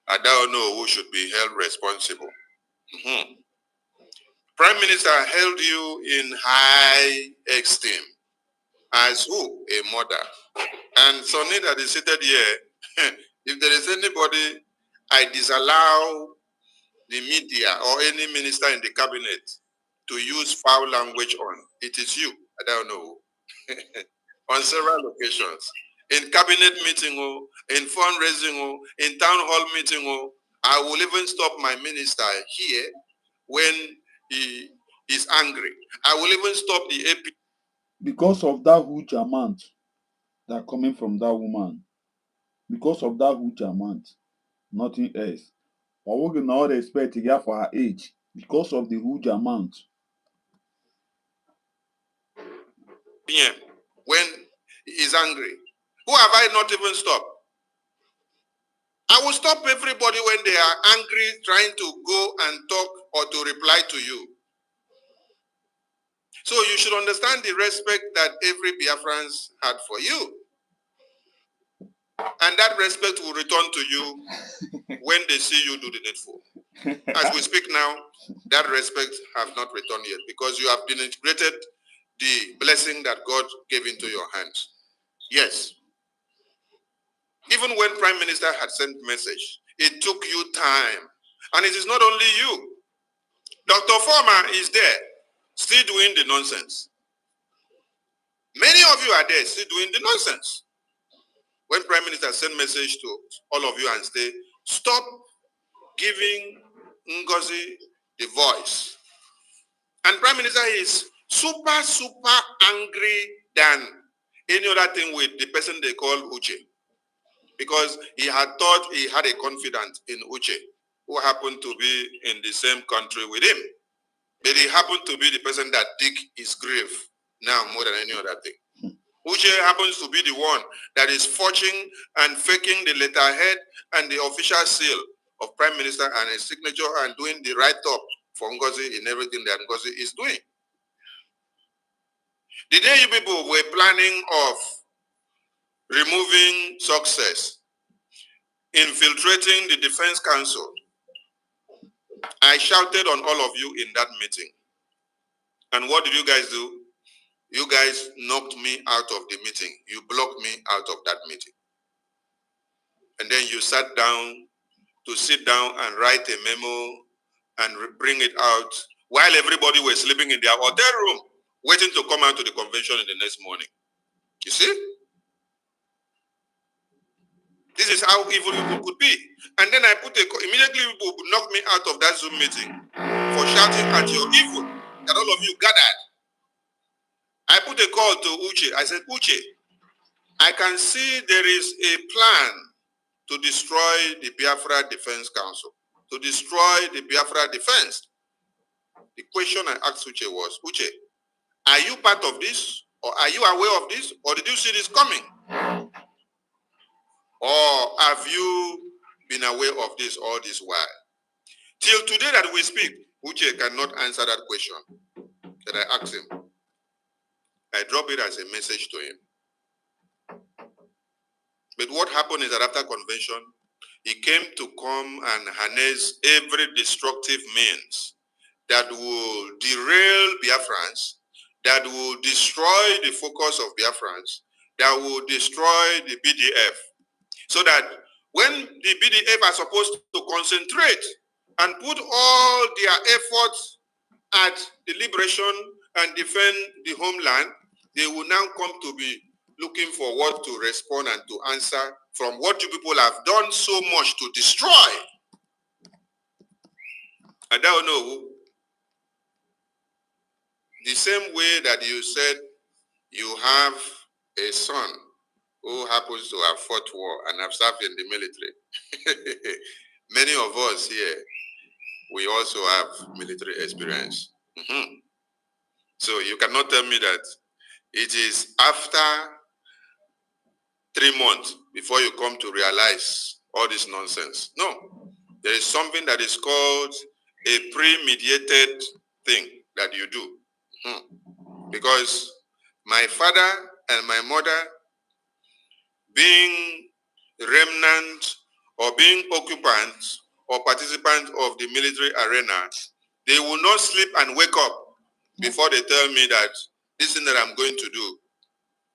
I don't know who should be held responsible. Prime Minister held you in high esteem as who? A mother. And Sonny that is seated here, if there is anybody I disallow the media or any minister in the cabinet to use foul language on, it is you. I don't know. On several occasions. In cabinet meeting, in fundraising, in town hall meeting, I will even stop my minister here when he is angry. I will even stop the AP. Because of that huge amount that coming from that woman. Because of that huge amount. Nothing else. Or we can not expect to get for her age. Because of the huge amount. Yeah. When he is angry. Who have I not even stopped? I will stop everybody when they are angry, trying to go and talk or to reply to you. So you should understand the respect that every Biafrans had for you. And that respect will return to you when they see you do the needful. As we speak now, that respect have not returned yet because you have integrated the blessing that God gave into your hands. Yes. Even when Prime Minister had sent message, it took you time. And it is not only you. Dr. Former is there, still doing the nonsense. Many of you are there, still doing the nonsense. When Prime Minister sent message to all of you and say, stop giving Ngozi the voice. And Prime Minister is super angry than any other thing with the person they call Uche. Because he had thought he had a confidant in Uche, who happened to be in the same country with him. But he happened to be the person that dig his grave now more than any other thing. Uche happens to be the one that is forging and faking the letterhead and the official seal of Prime Minister and his signature and doing the write-up for Ngozi in everything that Ngozi is doing. The day you people were planning of removing success, infiltrating the Defense Council, I shouted on all of you in that meeting. And what did you guys do? You guys knocked me out of the meeting. You blocked me out of that meeting. And then you sat down to sit down and write a memo and bring it out while everybody was sleeping in their hotel room, waiting to come out to the convention in the next morning. You see? This is how evil people could be. And then I put immediately people knocked me out of that Zoom meeting for shouting at your evil that all of you gathered. I put a call to Uche. I said, Uche, I can see there is a plan to destroy the Biafra Defense Council, to destroy the Biafra defense. The question I asked Uche was, Uche, are you part of this? Or are you aware of this? Or did you see this coming? Or have you been aware of this all this while? Till today that we speak, Uche cannot answer that question that I asked him. I drop it as a message to him. But what happened is that after convention, he came to come and harness every destructive means that will derail Biafrans, that will destroy the focus of Biafrans, that will destroy the BDF. So that when the BDF are supposed to concentrate and put all their efforts at the liberation and defend the homeland, they will now come to be looking for what to respond and to answer from what you people have done so much to destroy. I don't know. The same way that you said you have a son who happens to have fought war and have served in the military. Many of us here, we also have military experience. So you cannot tell me that it is after 3 months before you come to realize all this nonsense. No, there is something that is called a premeditated thing that you do. Because my father and my mother, being remnant or being occupants or participants of the military arena, they will not sleep and wake up before they tell me that this thing that I'm going to do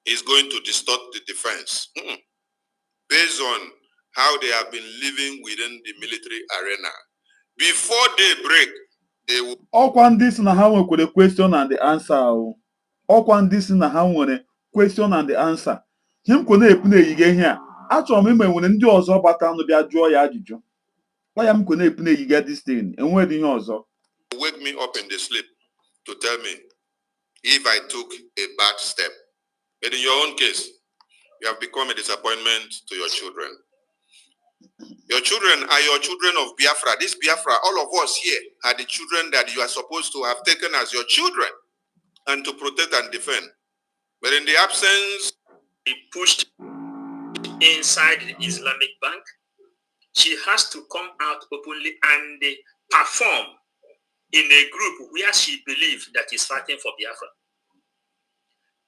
is going to distort the defense. Based on how they have been living within the military arena. Before they break, they will... Ọkwa ndị si na ha nwekwere question and the answer. Ọkwa ndị si na ha nwere question and the answer. Ihe m kwe na-epu na-eyiga ihe a. Achọrọ m ime nwere ndị ọzọ batanụ bịa jụọ ya ajụjụ. Ọ ya m kwe na-epu na-eyiga this thing. Enweghị ihe ọzọ. Wake me up in the sleep to tell me if I took a bad step. But in your own case, you have become a disappointment to your children. Your children are your children of Biafra. This Biafra, all of us here are the children that you are supposed to have taken as your children and to protect and defend. But in the absence, he pushed inside the Islamic Bank. She has to come out openly and perform in a group where she believes that is fighting for Biafra.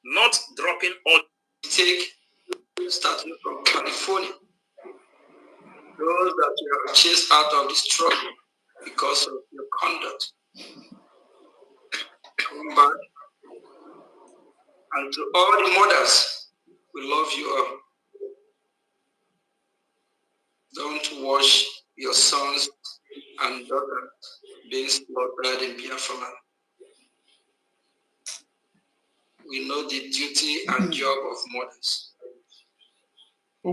Not dropping all. Take, starting from California, those that you have chased out of the struggle because of your conduct. Come back. And to all the mothers, we love you all. Don't watch your sons and daughters being slaughtered in Biafra. We know the duty and job of mothers. The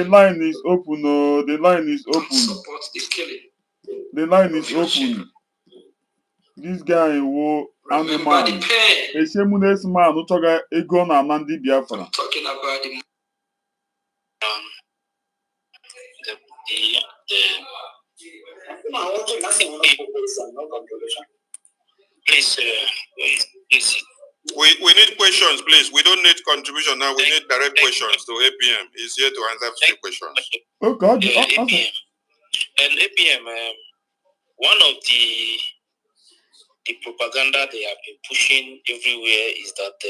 line is open. No, the line is open. Support the killing. The line is open. This guy will animal. A shameless man who took a gun and Nandi Biafra. I'm talking about the please, We need questions, please. We don't need contribution now. We need direct questions to APM. He's here to answer few questions. Oh God. APM. And APM, one of the propaganda they have been pushing everywhere is that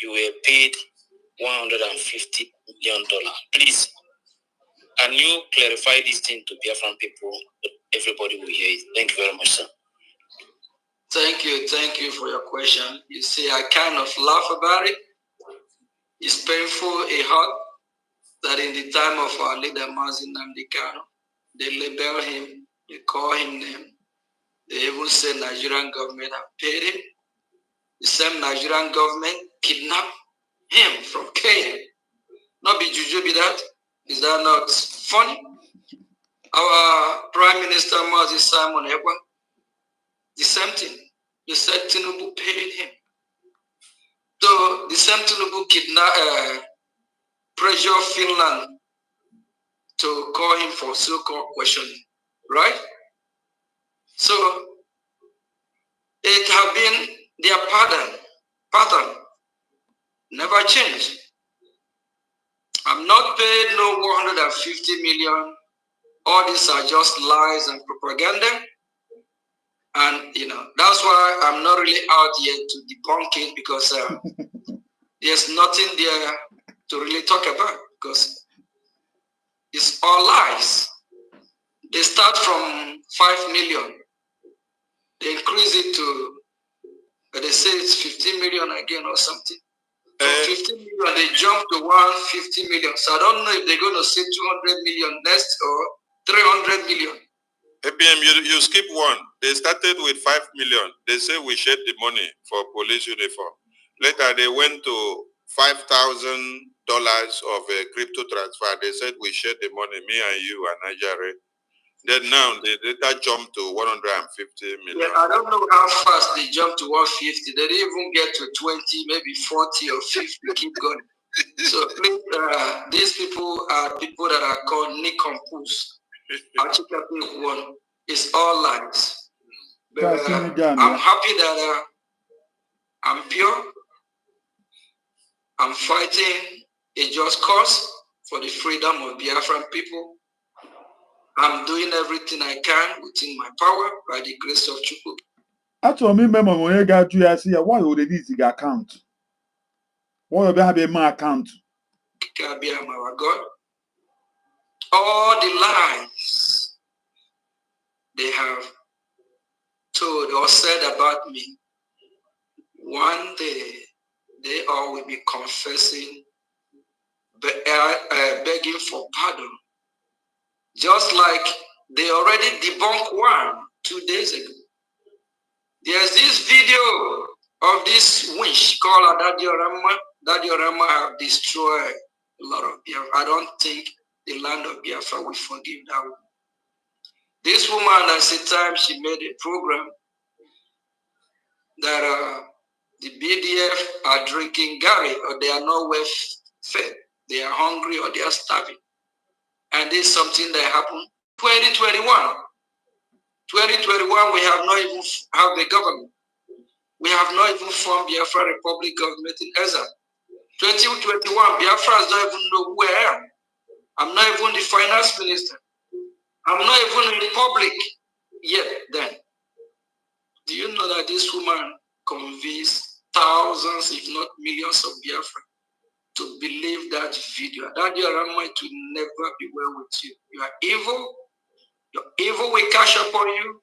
you were paid $150 million. Please, can you clarify this thing to Biafran people? Everybody will hear it. Thank you very much, sir. Thank you for your question. You see, I kind of laugh about it. It's painful, it hurt that in the time of our leader Mazin Namdekano, they label him, they call him name. They even say Nigerian government have paid him. The same Nigerian government kidnapped him from Kenya. Not be juju be that? Is that not funny? Our Prime Minister Moses Simon Ekwa, the same thing. They said Tinubu paid him. So the same Tinubu pressure Finland to call him for so-called questioning, right? So it have been their pattern, never changed. I'm not paid no 150 million. All these are just lies and propaganda. And, that's why I'm not really out yet to debunk it, because there's nothing there to really talk about, because it's all lies. They start from 5 million. They increase it to, they say it's 15 million again or something. From 15 million, they jump to 150 million. So I don't know if they're going to say 200 million next or 300 million. APM, you skip one. They started with 5 million. They say we shared the money for police uniform. Later, they went to $5,000 of a crypto transfer. They said we shared the money, me and you and Nigeria. Then now they later jumped to 150 million. Yeah, I don't know how fast they jumped to 150. They didn't even get to 20, maybe 40 or 50. Keep going. So please, these people are people that are called Nicompus. One. It's all lies. But, I'm happy that I'm pure. I'm fighting a just cause for the freedom of Biafran people. I'm doing everything I can within my power by the grace of Chukwu. Actually, me remember when you got to see why would they need to account? Why would they have my account? Cabi, our God. All the lies they have told or said about me, one day they all will be confessing, begging for pardon. Just like they already debunked one 2 days ago. There's this video of this winch called Dadiorama. Dadiorama have destroyed a lot of Biafra. I don't think the land of Biafra will forgive that woman. This woman, at the time, she made a program that the BDF are drinking Gary, or they are not well fed. They are hungry or they are starving. And this is something that happened 2021. 2021, we have not even have the government. We have not even formed Biafra Republic government in Ezra. 2021, Biafrans don't even know who I am. I'm not even the finance minister. I'm not even in the public yet then. Do you know that this woman convinced thousands, if not millions of Biafra to believe that video? That your Rama will never be well with you. You are evil. Your evil will cash upon you.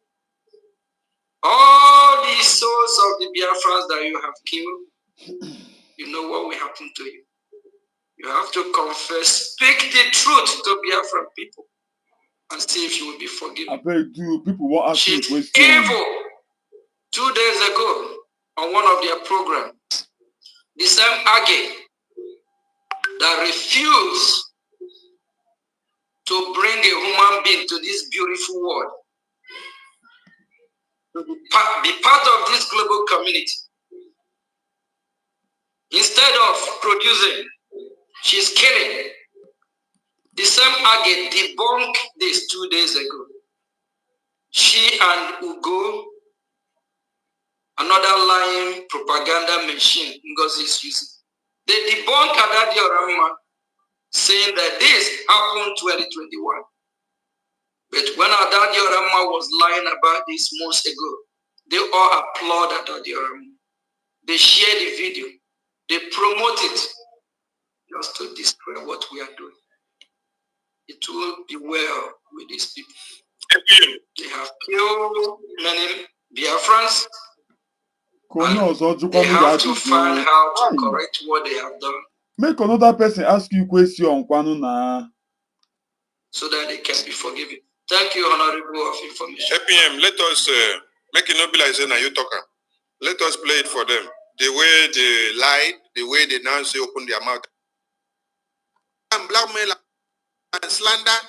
All the souls of the Biafrans that you have killed, you know what will happen to you. You have to confess, speak the truth to Biafran people and see if you will be forgiven. I bet you people will ask you She's evil. 2 days ago, on one of their programs, the same Age that refused to bring a human being to this beautiful world, to be part of this global community. Instead of producing, she's killing. The same Age debunked this 2 days ago. She and Ugo, another lying lying propaganda machine Ngozi is using. They debunk Adadi Orama, saying that this happened 2021. But when Adadi Orama was lying about this months ago, they all applaud Adadi Orama. They share the video. They promote it just to destroy what we are doing. It will be well with these people. They have killed many Biafrans. They have to find how to correct what they have done. Make another person ask you question, so that they can be forgiven. Thank you, Honorable of Information. APM, let us make it not be like saying you talker. Let us play it for them. The way they lied, the way they now say open their mouth. And blackmail and slander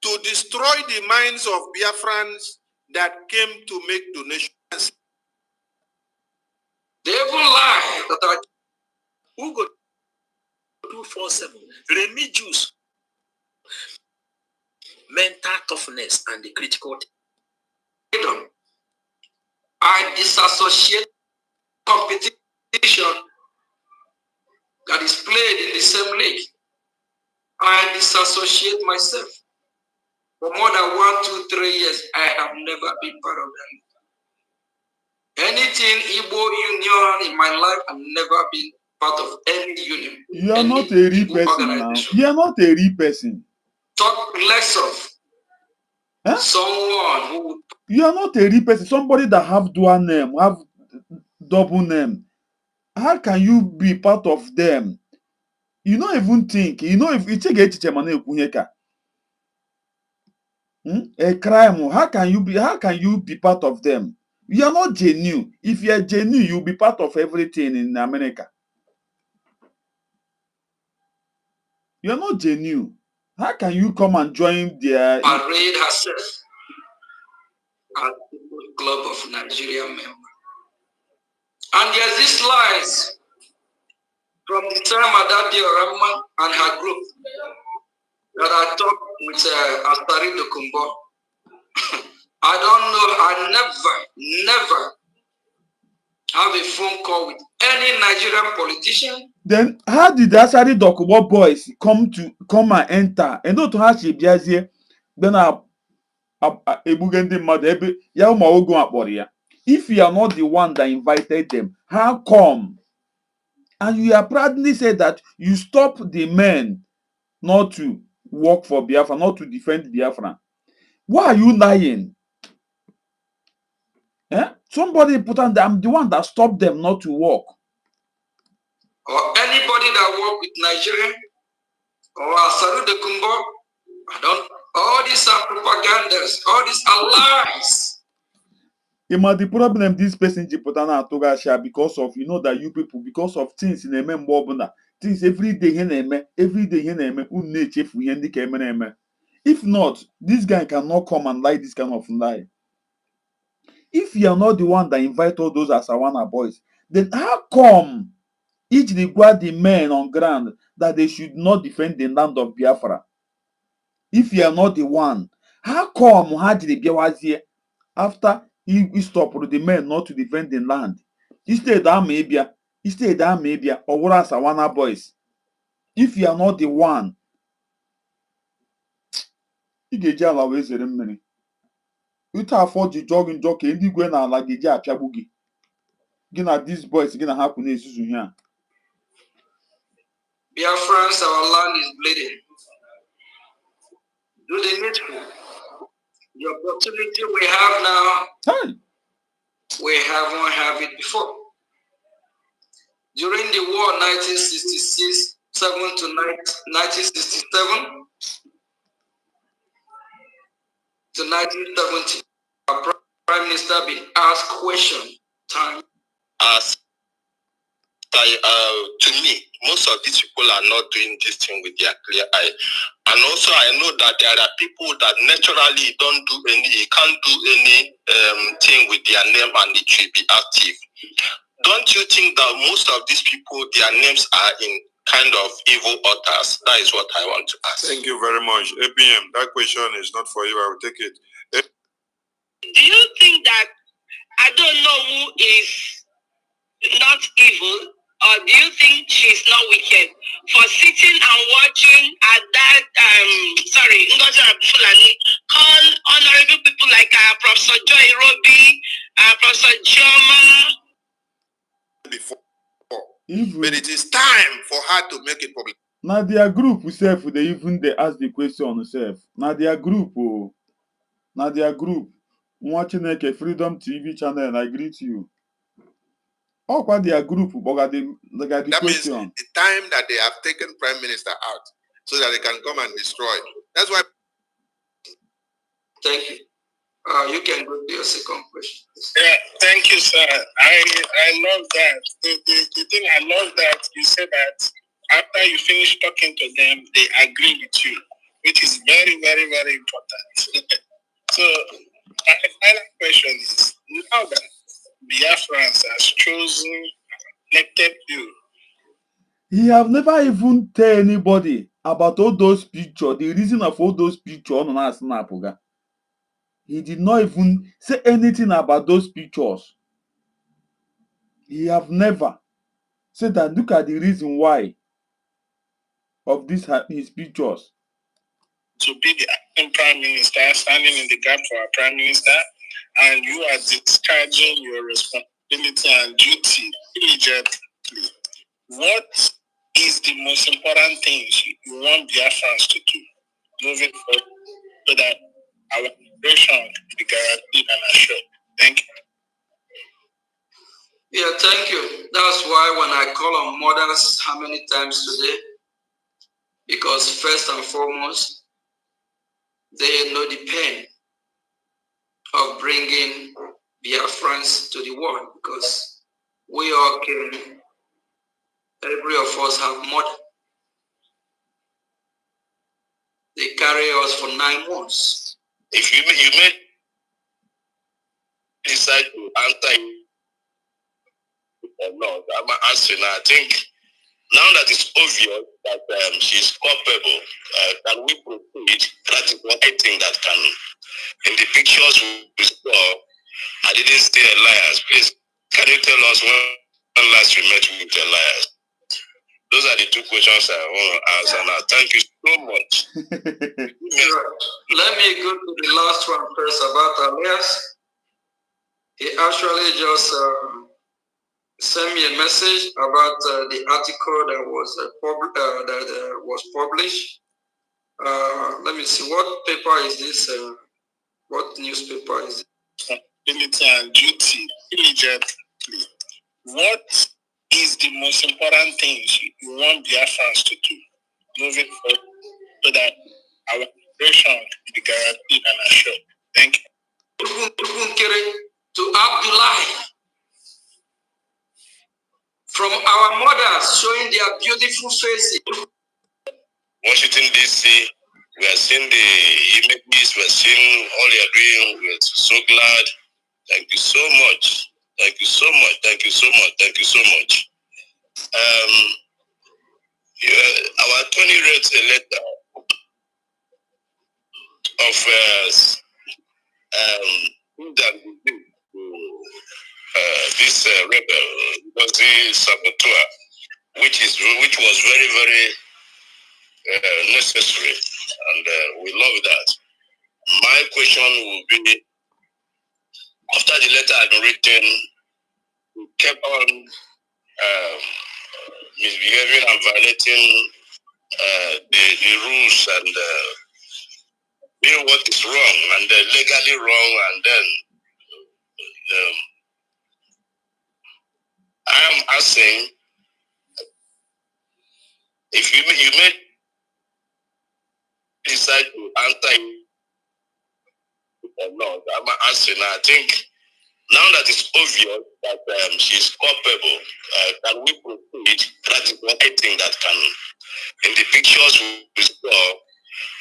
to destroy the minds of Biafrans that came to make donations. They even lie that I who go 247 remit Jews, mental toughness and the critical freedom. I disassociate competition that is played in the same league. I disassociate myself. For more than 1, 2, 3 years, I have never been part of them. Anything Igbo union in my life, I've never been part of any union. You are not a real person now. You are not a real person. Talk less of someone who. You are not a real person. Somebody that have dual name, have double name. How can you be part of them? You don't even think. You know if you take a crime, how can you be part of them? You are not genuine. If you are genuine, you'll be part of everything in America. You are not genuine. How can you come and join their parade herself at the Club of Nigerian members? And there's these lies from the time Adadi Orama and her group that I talked with Astari Dokumbo. I don't know, I never have a phone call with any Nigerian politician. Then how did the Asari Dokubo boys come and enter? And not to have Shibiazie, then if you are not the one that invited them, how come? And you are proudly said that you stop the men not to work for Biafra, not to defend Biafra. Why are you lying? Somebody put on I'm the one that stopped them not to work. Or anybody that work with Nigeria or Asaru de Kumbo, all these are propagandas, all these are lies. The problem this person Jipotana Togasha because of that you people, because of things in a member things every day if not, this guy cannot come and lie this kind of lie. If you are not the one that invite all those Asawana boys, then how come each require the men on ground that they should not defend the land of Biafra? If you are not the one, how come Haji Biawazie after he stopped the men not to defend the land? Instead maybe or what Asawana boys? If you are not the one, you get always many. You can't afford the jogging jockey, and you go now like the Jabugi. Gina these boys gonna happen is here. Biafrans, our land is bleeding. Do the needful. The opportunity we have now, we haven't had it before. During the war 1966, 7 to 1967 to 1970, our Prime Minister been asked question time. To me, most of these people are not doing this thing with their clear eye. And also I know that there are people that naturally can't do any thing with their name and it will be active. Don't you think that most of these people, their names are in kind of evil authors? That is what I want to ask. Thank you very much. APM, that question is not for you. I will take it. Do you think that I don't know who is not evil, or do you think she's not wicked for sitting and watching at that, Ngozi Fulani, call honorable people like Professor Joy Robi, Professor Joma? Before. But it is time for her to make it public. Now their group self, they ask the question self. Now their group, now their group. Watching like a Freedom TV channel, I greet you. Oh, what their group, they got the that question. Means the time that they have taken Prime Minister out so that they can come and destroy. That's why. Thank you. You can go to your second question. Yeah, thank you, sir. I love that. The thing I love that you said that after you finish talking to them, they agree with you, which is very, very, very important. So my final question is, now that Biafrans has chosen, elected you, He have never even tell anybody about all those pictures, the reason of all those pictures on our snap. He did not even say anything about those pictures. He have never said that look at the reason why of this his pictures. to be the acting prime minister, standing in the gap for our prime minister, and you are discharging your responsibility and duty diligently. What is the most important things you want Biafrans to do moving forward so that our operation can be guaranteed and assured? Thank you. Yeah, thank you. That's why when I call on mothers, how many times today? Because first and foremost, they know the pain of bringing Biafrans to the world, because we all came, every of us have mother. They carry us for 9 months. If you may decide to answer or not, I'm asking. I think now that it's obvious that she's culpable, can we proceed? That is what I think that can. In the pictures we saw, I didn't stay Elias. Please, can you tell us when last you met with Elias? Those are the 2 questions I want to answer now. Thank you so much. Let me go to the last one first about Elias. He actually just sent me a message about the article that was published. Let me see, what paper is this? What newspaper is it? Responsibility and duty diligently. What is the most important things you want Biafrans to do moving forward so that our operation can be guaranteed and assured? Thank you. To Abdullah, from our mothers showing their beautiful faces. Washington DC, we are seeing the images, we are seeing all you are doing. We are so glad. Thank you so much. Thank you so much. Thank you so much. Thank you so much. Our attorney wrote a letter of this rebel, ngozi Sabotage, which was very, very necessary, and we love that. My question will be, after the letter had been written, we kept on misbehaving and violating the rules and doing what is wrong and legally wrong, and then I am asking if you may decide to answer or not. I'm asking. I think now that it's obvious that she's culpable, can we proceed? That is what I think that can. In the pictures we saw,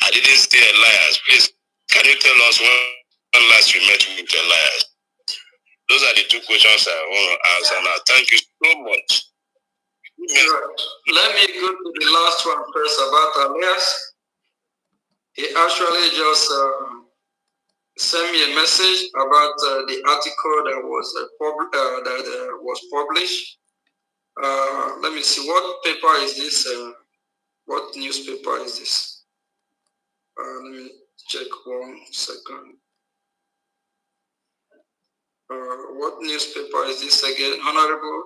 I didn't stay Elias. Please, can you tell us when last you met with Elias? Those are the 2 questions I want to answer now. Thank you so much. Let me go to the last one first about Elias. He actually just sent me a message about the article that was published. Let me see, what paper is this? What newspaper is this? Let me check 1 second. What newspaper is this again, Honorable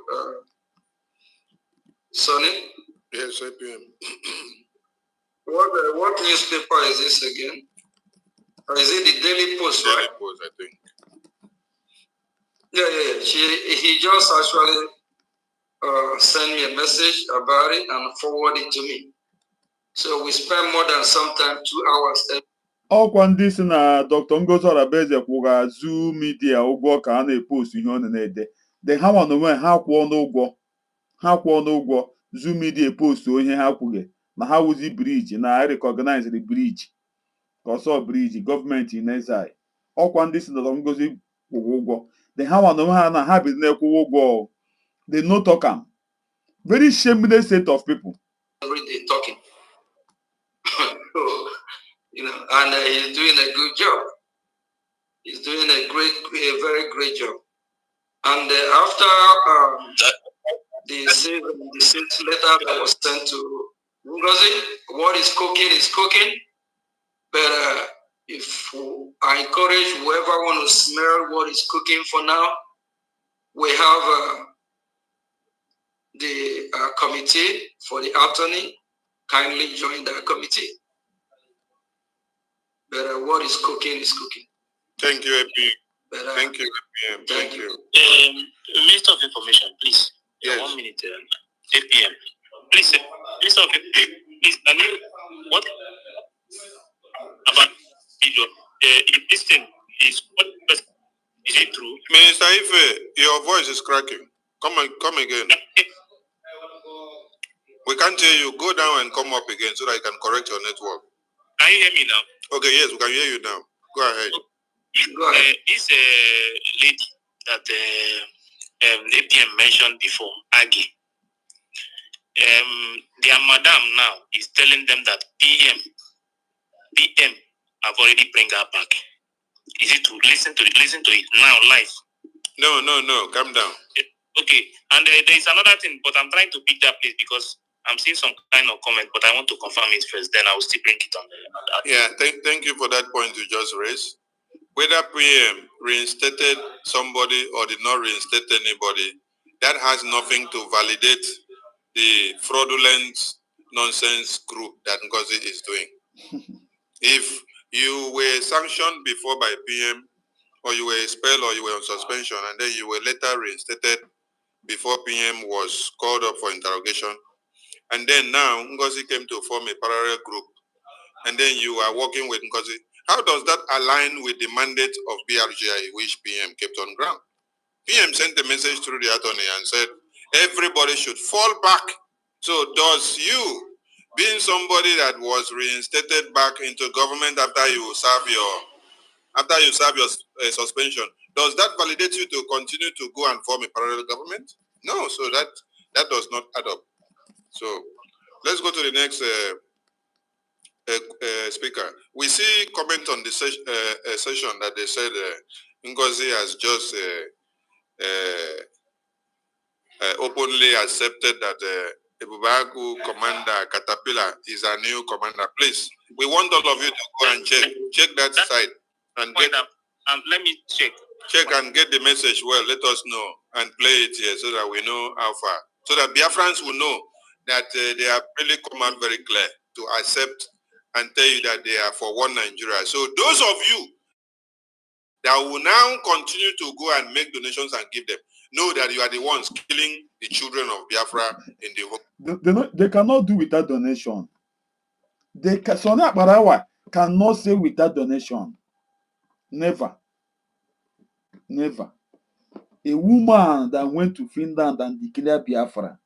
Sonny? Yes, APM. What newspaper is this again? Or is it the Daily Post, Daily right? Post, I think. Yeah. He just actually sent me a message about it and forwarded it to me. So we spent more than sometimes 2 hours. Ọkwa ndị si na Dr. Ngozi Orabueze kwụga Zoom media ụgwọ ka a na-epost ihe ọ na-ede. De ha nwa n'onwe ha kwụọ n'ụgwọ Zoom media post ihe ha kwuge na ha wuzi briji na recognize the bridge ka ọsọ briji gọọmenti na-ezai. Ọkwa ndị si na Dr. Ngozi kwụga ụgwọ. De ha nwa n'onwe ha na ha bido na-ekwuwa ụgwọ. They no talk am. Very shameless set of people. Every day talking. And he's doing a good job. He's doing a very great job. And after the letter that was sent to Ngozi, what is cooking is cooking. But if I encourage whoever want to smell what is cooking for now, we have the committee for the attorney. Kindly join that committee. But what is cooking is cooking. Thank you, APM. Thank you, APM. Thank you. Minister of Information, please. Yes. 1 minute. APM. Please, Minister of Information, please, can you, what about if this thing is, what is it true? Minister Ife, your voice is cracking. Come again. We can't hear you. Go down and come up again so that I can correct your network. Can you hear me now? Okay, yes, we can hear you now. Go ahead. This lady that APM mentioned before, Aggie, their madam now is telling them that PM have already bring her back. Is it to listen to it now live? No, calm down. Okay, and there is another thing, but I'm trying to pick that place because I'm seeing some kind of comment, but I want to confirm it first. Then I will still bring it on. Yeah, thank you for that point you just raised. Whether PM reinstated somebody or did not reinstate anybody, that has nothing to validate the fraudulent nonsense group that Ngozi is doing. If you were sanctioned before by PM, or you were expelled, or you were on suspension, and then you were later reinstated before PM was called up for interrogation, and then now Ngozi came to form a parallel group, and then you are working with Ngozi, how does that align with the mandate of BRGI, which PM kept on ground? PM sent a message through the attorney and said, everybody should fall back. So does you, being somebody that was reinstated back into government after you serve your suspension, does that validate you to continue to go and form a parallel government? No, so that does not add up. So let's go to the next speaker. We see comment on the session that they said Ngozi has just openly accepted that Ebubagu commander Caterpillar is a new commander. Please, we want all of you to go and check that side and get let me check and get the message well. Let us know and play it here so that we know how far, so that Biafrans will know that they have really come out very clear to accept and tell you that they are for one Nigeria. So those of you that will now continue to go and make donations and give them, know that you are the ones killing the children of Biafra in the home. They cannot do without donation. Sonia Barawa cannot say without donation. Never. Never. A woman that went to Finland and declared Biafra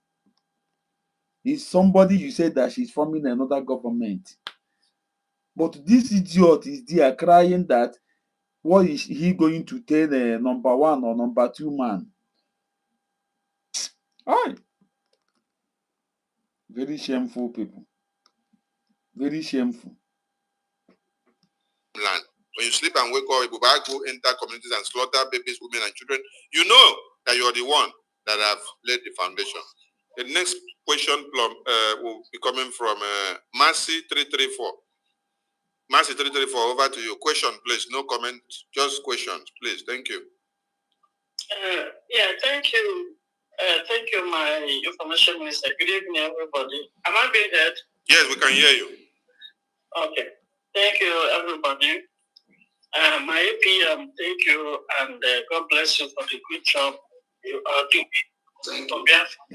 is somebody you said that she's forming another government. But this idiot is there crying that what is he going to tell number one or number two man? Aye. Very shameful people. Very shameful. Land. when you sleep and wake up, Ibubago enter communities and slaughter babies, women, and children, you know that you are the one that have laid the foundation. The next question will be coming from Mercy 334. Mercy 334, over to you. Question, please. No comment, just questions, please. Thank you. Yeah, thank you. Thank you, my information minister. Good evening, everybody. Am I being heard? Yes, we can hear you. Okay. Thank you, everybody. My APM, thank you, and God bless you for the good job you are doing. Thank you.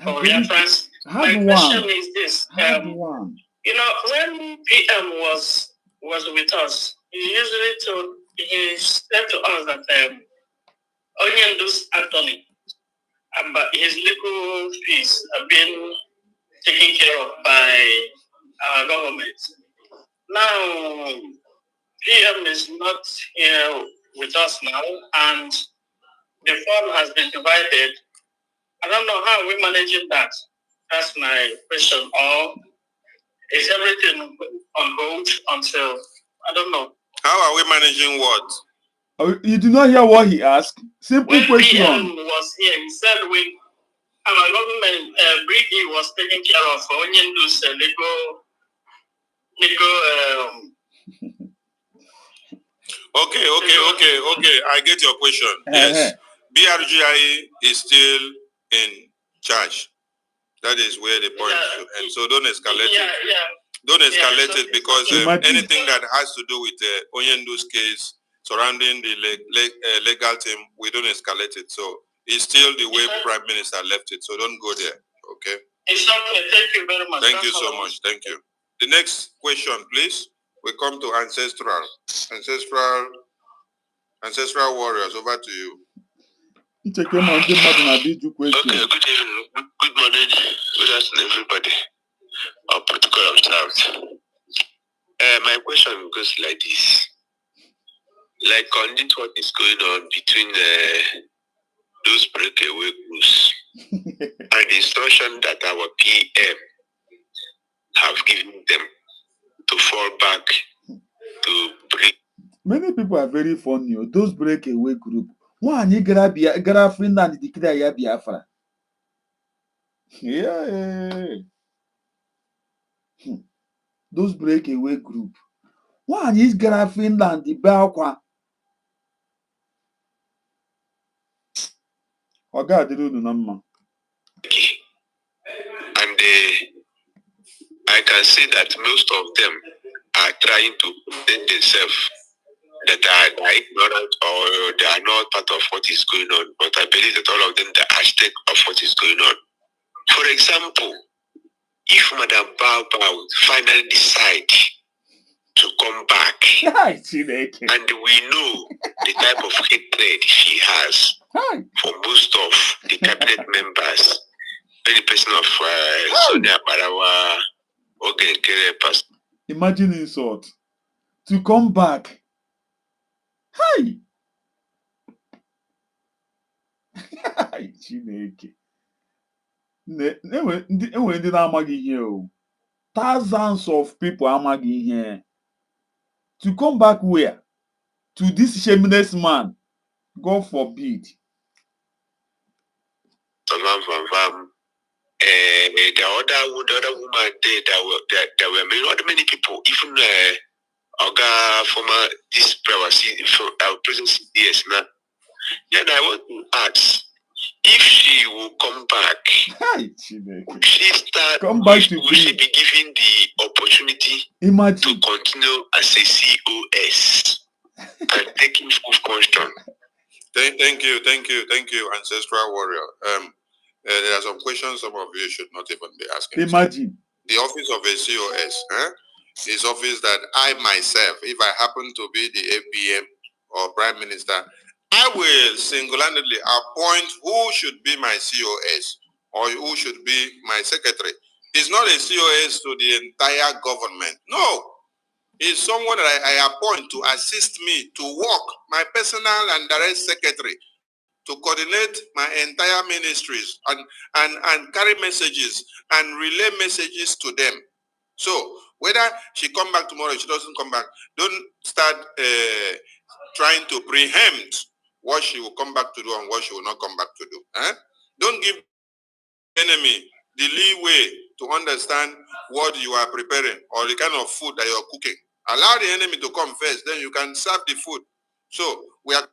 For Biafrans. My question is this. You know, when PM was with us, he said to us that Onyendu's Anthony, but his legal fees have been taken care of by our government. Now, PM is not here with us now, and the fund has been divided. I don't know how we're managing that. That's my question. Or is everything on hold until, I don't know. How are we managing what? Oh, you do not hear what he asked? Simple question. When PM was here, he said our government, Briggy was taking care of Onyendu's legal. Okay. I get your question. Yes. BRGI is still in charge. That is where the point is. And so don't escalate it. Don't escalate it, because anything that has to do with Onyendu's case surrounding the legal team, we don't escalate it. So it's still the way Prime Minister left it. So don't go there. Okay? It's okay. Thank you very much. Thank you so much. Thank you. The next question, please. We come to ancestral warriors. Over to you. Okay, good evening. Good morning. Good afternoon, everybody. Our protocol observed. My question goes like this. Like on what is going on between those breakaway groups and the instruction that our PM have given them to fall back to break. Many people are very funny. Those breakaway group. One you gara Finland declare ya Biafra. Yeah. Those breakaway group. One is gara Finland the Biafra. Oh God, they don't know. And I can see that most of them are trying to present themselves that are ignorant or they are not part of what is going on. But I believe that all of them are architect of what is going on. For example, if Madam Bao finally decide to come back, and we know the type of hatred she has for most of the cabinet members, any person of Sonia Barawa, imagine insult to come back. Hi. Chineke. Enwere ndị na-amaghị ihe o. Thousands of people amaghị ihe. To come back where? To this shameless man. God forbid. The other woman there, there were not many people, even Oga former this from our present CDS now. Then I want to ask if she will come back. Would she start? Come back to will she be given the opportunity to continue as a COS and taking full constitution? Thank you, ancestral warrior. There are some questions some of you should not even be asking. Imagine. The office of a COS is office that I myself, if I happen to be the APM or Prime Minister, I will single-handedly appoint who should be my COS or who should be my secretary. It's not a COS to the entire government. No. It's someone that I appoint to assist me to work, my personal and direct secretary, to coordinate my entire ministries and carry messages and relay messages to them. So whether she come back tomorrow, she doesn't come back, don't start trying to preempt what she will come back to do and what she will not come back to do. Don't give the enemy the leeway to understand what you are preparing or the kind of food that you're cooking. Allow the enemy to come first, then you can serve the food. So we are